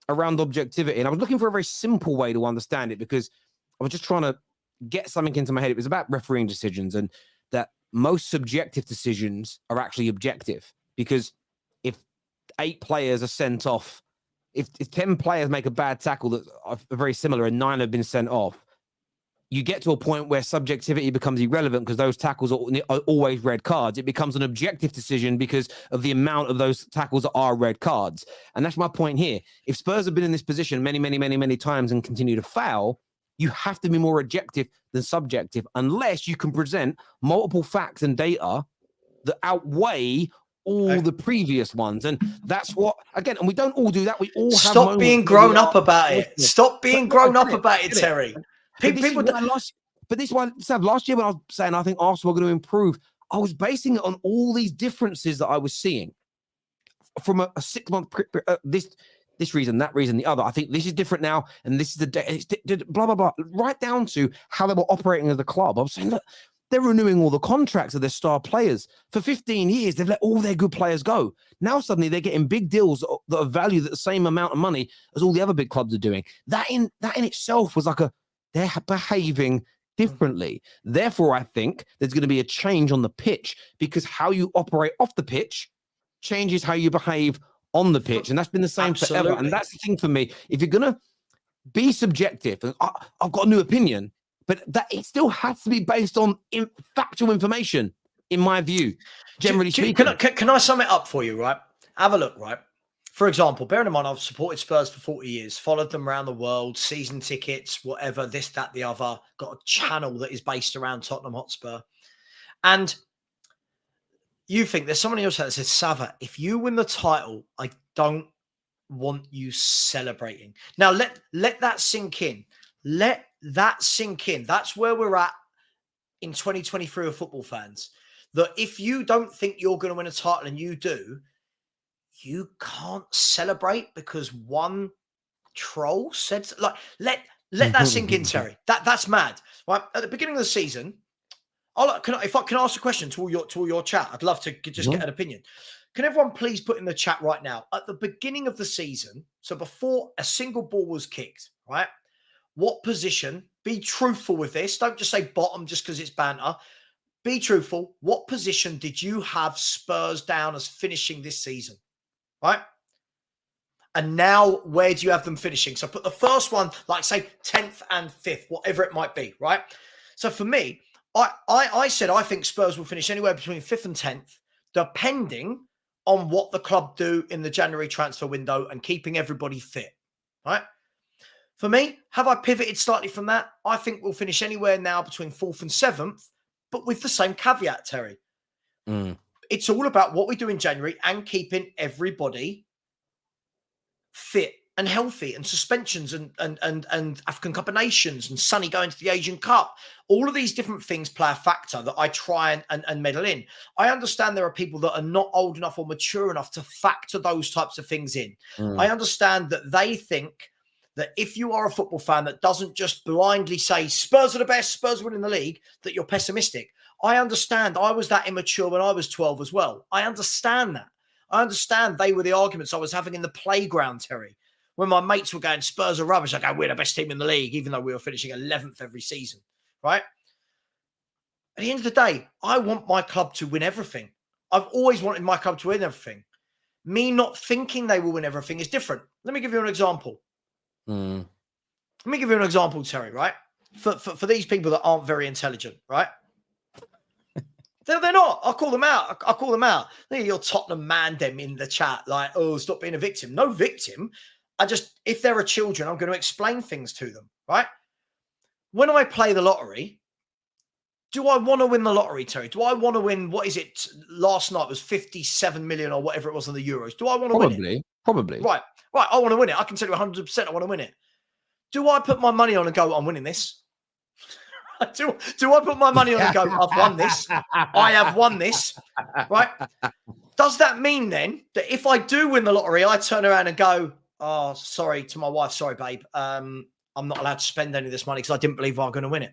around objectivity, and I was looking for a very simple way to understand it because I was just trying to get something into my head. It was about refereeing decisions and that most subjective decisions are actually objective, because if 8 players are sent off, if 10 players make a bad tackle that are very similar and 9 have been sent off, you get to a point where subjectivity becomes irrelevant because those tackles are always red cards. It becomes an objective decision because of the amount of those tackles that are red cards. And that's my point here. If Spurs have been in this position many times and continue to foul, you have to be more objective than subjective unless you can present multiple facts and data that outweigh all the previous ones. And that's what, again, and we don't all do that. We all stop being grown up about it. Stop being grown up about it, Terry. But this is why last year when I was saying I think Arsenal are going to improve, I was basing it on all these differences that I was seeing from a 6 month this reason, that reason, the other. I think this is different now, and this is blah, blah, blah, right down to how they were operating as a club. I was saying, look, they're renewing all the contracts of their star players. For 15 years, they've let all their good players go. Now, suddenly, they're getting big deals that are valued at the same amount of money as all the other big clubs are doing. That in itself was like they're behaving differently. Therefore, I think there's going to be a change on the pitch, because how you operate off the pitch changes how you behave on the pitch. And that's been the same forever. And that's the thing for me. If you're going to be subjective, and I've got a new opinion, but that it still has to be based on factual information, in my view, generally speaking. Can I sum it up for you, right? Have a look, right? For example, bearing in mind, I've supported Spurs for 40 years, followed them around the world, season tickets, whatever, this, that, the other, got a channel that is based around Tottenham Hotspur. And you think there's somebody else that says, Sava, if you win the title, I don't want you celebrating. Now, let that sink in. Let that sink in. That's where we're at in 2023 of football fans. That if you don't think you're going to win a title and you do, you can't celebrate because one troll said, like, let that sink in, Terry. That's mad. Right? At the beginning of the season, if I can ask a question to all your chat, I'd love to just get an opinion. Can everyone please put in the chat right now, at the beginning of the season, so before a single ball was kicked, right? What position, be truthful with this, don't just say bottom just because it's banter. Be truthful. What position did you have Spurs down as finishing this season, right? And now where do you have them finishing? So put the first one, like say 10th and 5th, whatever it might be, right? So for me, I said I think Spurs will finish anywhere between 5th and 10th, depending on what the club do in the January transfer window and keeping everybody fit, right? For me, have I pivoted slightly from that? I think we'll finish anywhere now between 4th and 7th, but with the same caveat, Terry. It's all about what we do in January and keeping everybody fit and healthy, and suspensions and African Cup of Nations and Sonny going to the Asian Cup. All of these different things play a factor that I try and meddle in. I understand there are people that are not old enough or mature enough to factor those types of things in. I understand that they think that if you are a football fan that doesn't just blindly say Spurs are the best, Spurs winning the league, that you're pessimistic. I understand. I was that immature when I was 12 as well. I understand that. I understand they were the arguments I was having in the playground, Terry. When my mates were going, Spurs are rubbish, I go, we're the best team in the league, even though we were finishing 11th every season, right? At the end of the day, I want my club to win everything. I've always wanted my club to win everything. Me not thinking they will win everything is different. Let me give you an example. Let me give you an example, Terry, right? For these people that aren't very intelligent, right? They're not. I'll call them out. I'll call them out. Your Tottenham man them in the chat, like, oh, stop being a victim. No victim. If there are children, I'm going to explain things to them, right? When I play the lottery, do I want to win the lottery, Terry? Do I want to win, what is it? Last night was 57 million or whatever it was on the Euros. Do I want to win it? Probably. Right. I want to win it. I can tell you 100% I want to win it. Do I put my money on and go, I'm winning this? Do I put my money on and go, I've won this? I have won this, right? Does that mean then that if I do win the lottery, I turn around and go, oh, sorry to my wife, sorry, babe, I'm not allowed to spend any of this money because I didn't believe I was going to win it?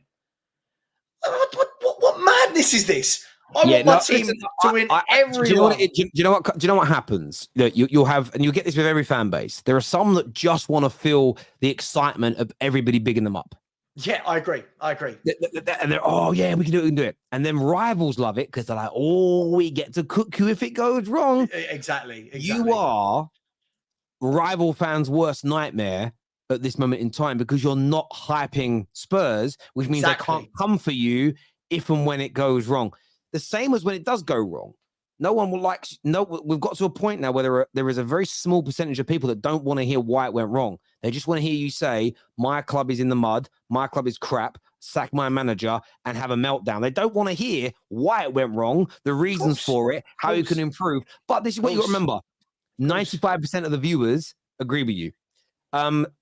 What madness is this? I want my team to win every. Do you know what happens? You'll have, and you'll get this with every fan base. There are some that just want to feel the excitement of everybody bigging them up. Yeah, I agree. And they're, oh yeah, we can do it. And then rivals love it because they're like, oh, we get to cook you if it goes wrong. Exactly. You are rival fans' worst nightmare at this moment in time because you're not hyping Spurs, which means they can't come for you if and when it goes wrong. The same as when it does go wrong. No one will we've got to a point now where there is a very small percentage of people that don't want to hear why it went wrong. They just want to hear you say, my club is in the mud, my club is crap, sack my manager, and have a meltdown. They don't want to hear why it went wrong, the reasons for it, how you can improve. But this is what you got to remember. 95% of the viewers agree with you.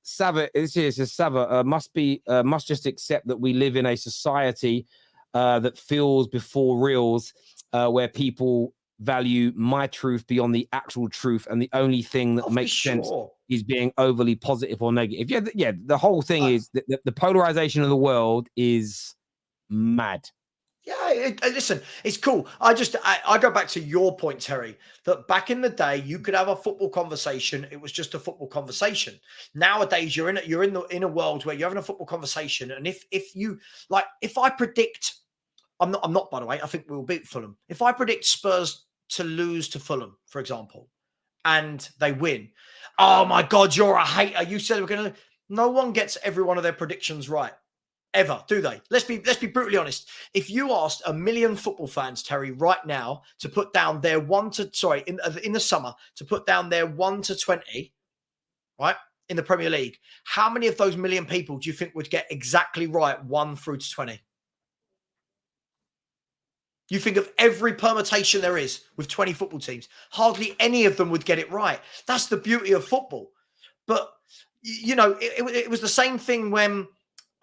Sava, Sava must just accept that we live in a society that feels before reals, where people value my truth beyond the actual truth, and the only thing that makes sense is being overly positive or negative. Yeah, the whole thing is that the polarization of the world is mad. Yeah, listen, it's cool. I go back to your point, Terry, that back in the day you could have a football conversation. It was just a football conversation. Nowadays, you're in a world where you're having a football conversation, and if I predict, I'm not by the way, I think we'll beat Fulham. If I predict Spurs to lose to Fulham, for example, and they win, oh my God, you're a hater. You said we're gonna. No one gets every one of their predictions right. Ever, do they? Let's be brutally honest. If you asked 1 million football fans, Terry, right now to put down their in the summer to put down their 1 to 20, right, in the Premier League, how many of those 1 million people do you think would get exactly right 1 through to 20? You think of every permutation there is with 20 football teams, hardly any of them would get it right. That's the beauty of football. But it was the same thing when.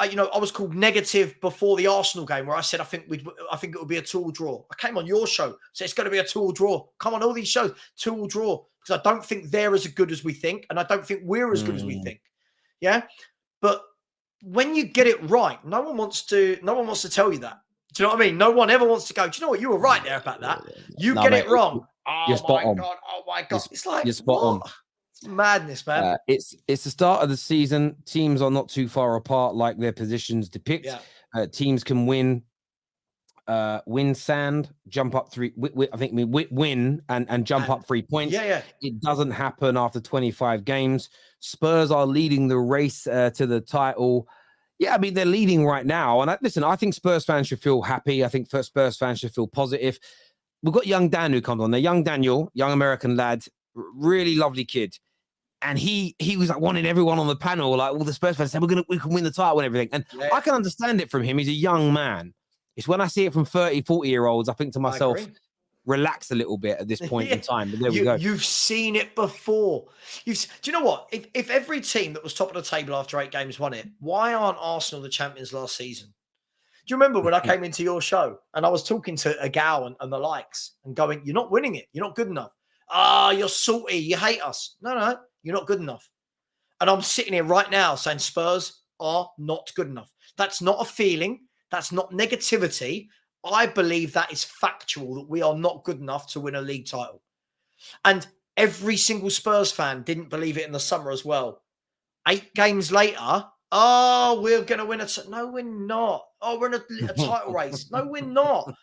I was called negative before the Arsenal game where I said I think it would be a 2-2 draw. I came on your show, so it's going to be a 2-2 draw. Come on, all these shows, 2-2 draw, because I don't think they're as good as we think, and I don't think we're as good as we think. Yeah, but when you get it right, no one wants to tell you that. Do you know what I mean? No one ever wants to go, do you know what? You were right there about that. You get it wrong. Oh my God. It's like, you're spot on. Madness, man. It's the start of the season. Teams are not too far apart, like their positions depict. Yeah. Teams can win sand, jump up win and jump up 3 points. Yeah. It doesn't happen after 25 games. Spurs are leading the race to the title. Yeah, I mean, they're leading right now. And I think Spurs fans should feel happy. I think Spurs fans should feel positive. We've got young Dan who comes on there. Young Daniel, young American lad, really lovely kid. And he was like wanting everyone on the panel, like all the Spurs fans said, we can win the title and everything. And I can understand it from him. He's a young man. It's when I see it from 30, 40-year-olds, I think to myself, relax a little bit at this point in time. But there we go. You've seen it before. Do you know what? If every team that was top of the table after 8 games won it, why aren't Arsenal the champions last season? Do you remember when I came into your show and I was talking to a gal and the likes and going, you're not winning it. You're not good enough. You're salty. You hate us. No, you're not good enough. And I'm sitting here right now saying Spurs are not good enough. That's not a feeling. That's not negativity. I believe that is factual, that we are not good enough to win a league title. And every single Spurs fan didn't believe it in the summer as well. 8 games later, we're going to win no, we're not. We're in a title race. No, we're not.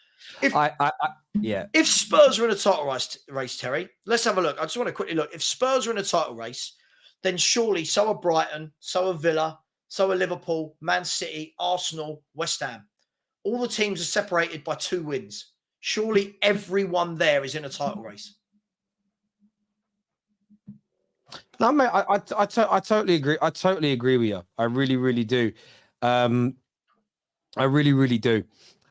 If Spurs are in a title race, Terry, let's have a look. I just want to quickly look. If Spurs are in a title race, then surely so are Brighton, so are Villa, so are Liverpool, Man City, Arsenal, West Ham. All the teams are separated by 2 wins. Surely everyone there is in a title race. No, mate, I totally agree. I totally agree with you. I really, really do. I really, really do.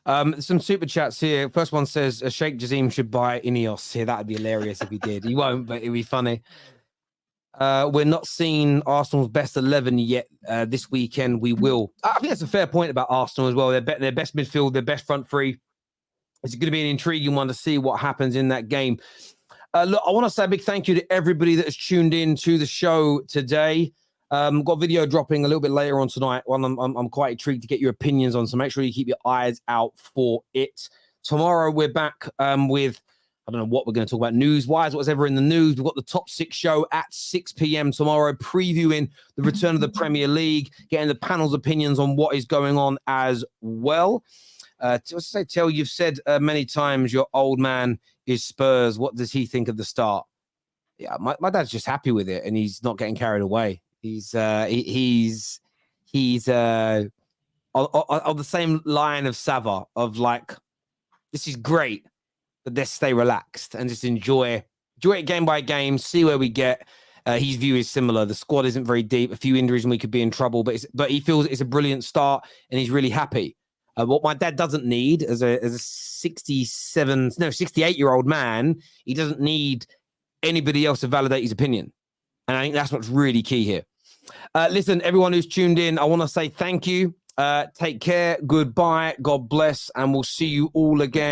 Some super chats here. First one says Sheikh Jazim should buy Ineos. Yeah, that'd be hilarious if he did. He won't, but it'd be funny. We're not seeing Arsenal's best 11 yet. This weekend we will. I think that's a fair point about Arsenal as well. Their best midfield, their best front three. It's going to be an intriguing one to see what happens in that game. Look, I want to say a big thank you to everybody that has tuned in to the show today. Got a video dropping a little bit later on tonight. One I'm quite intrigued to get your opinions on, so make sure you keep your eyes out for it. Tomorrow we're back with, I don't know what we're going to talk about news-wise, what's ever in the news. We've got the top 6 show at 6 p.m. tomorrow, previewing the return of the Premier League, getting the panel's opinions on what is going on as well. Tel, you've said many times your old man is Spurs. What does he think of the start? Yeah, my dad's just happy with it, and he's not getting carried away. He's on the same line of Sava of like, this is great, but let's stay relaxed and just enjoy it game by game, see where we get. His view is similar. The squad isn't very deep, a few injuries and we could be in trouble, but he feels it's a brilliant start and he's really happy. What my dad doesn't need as a 68-year-old man, he doesn't need anybody else to validate his opinion. And I think that's what's really key here. Listen, everyone who's tuned in, I want to say thank you. Take care. Goodbye. God bless. And we'll see you all again.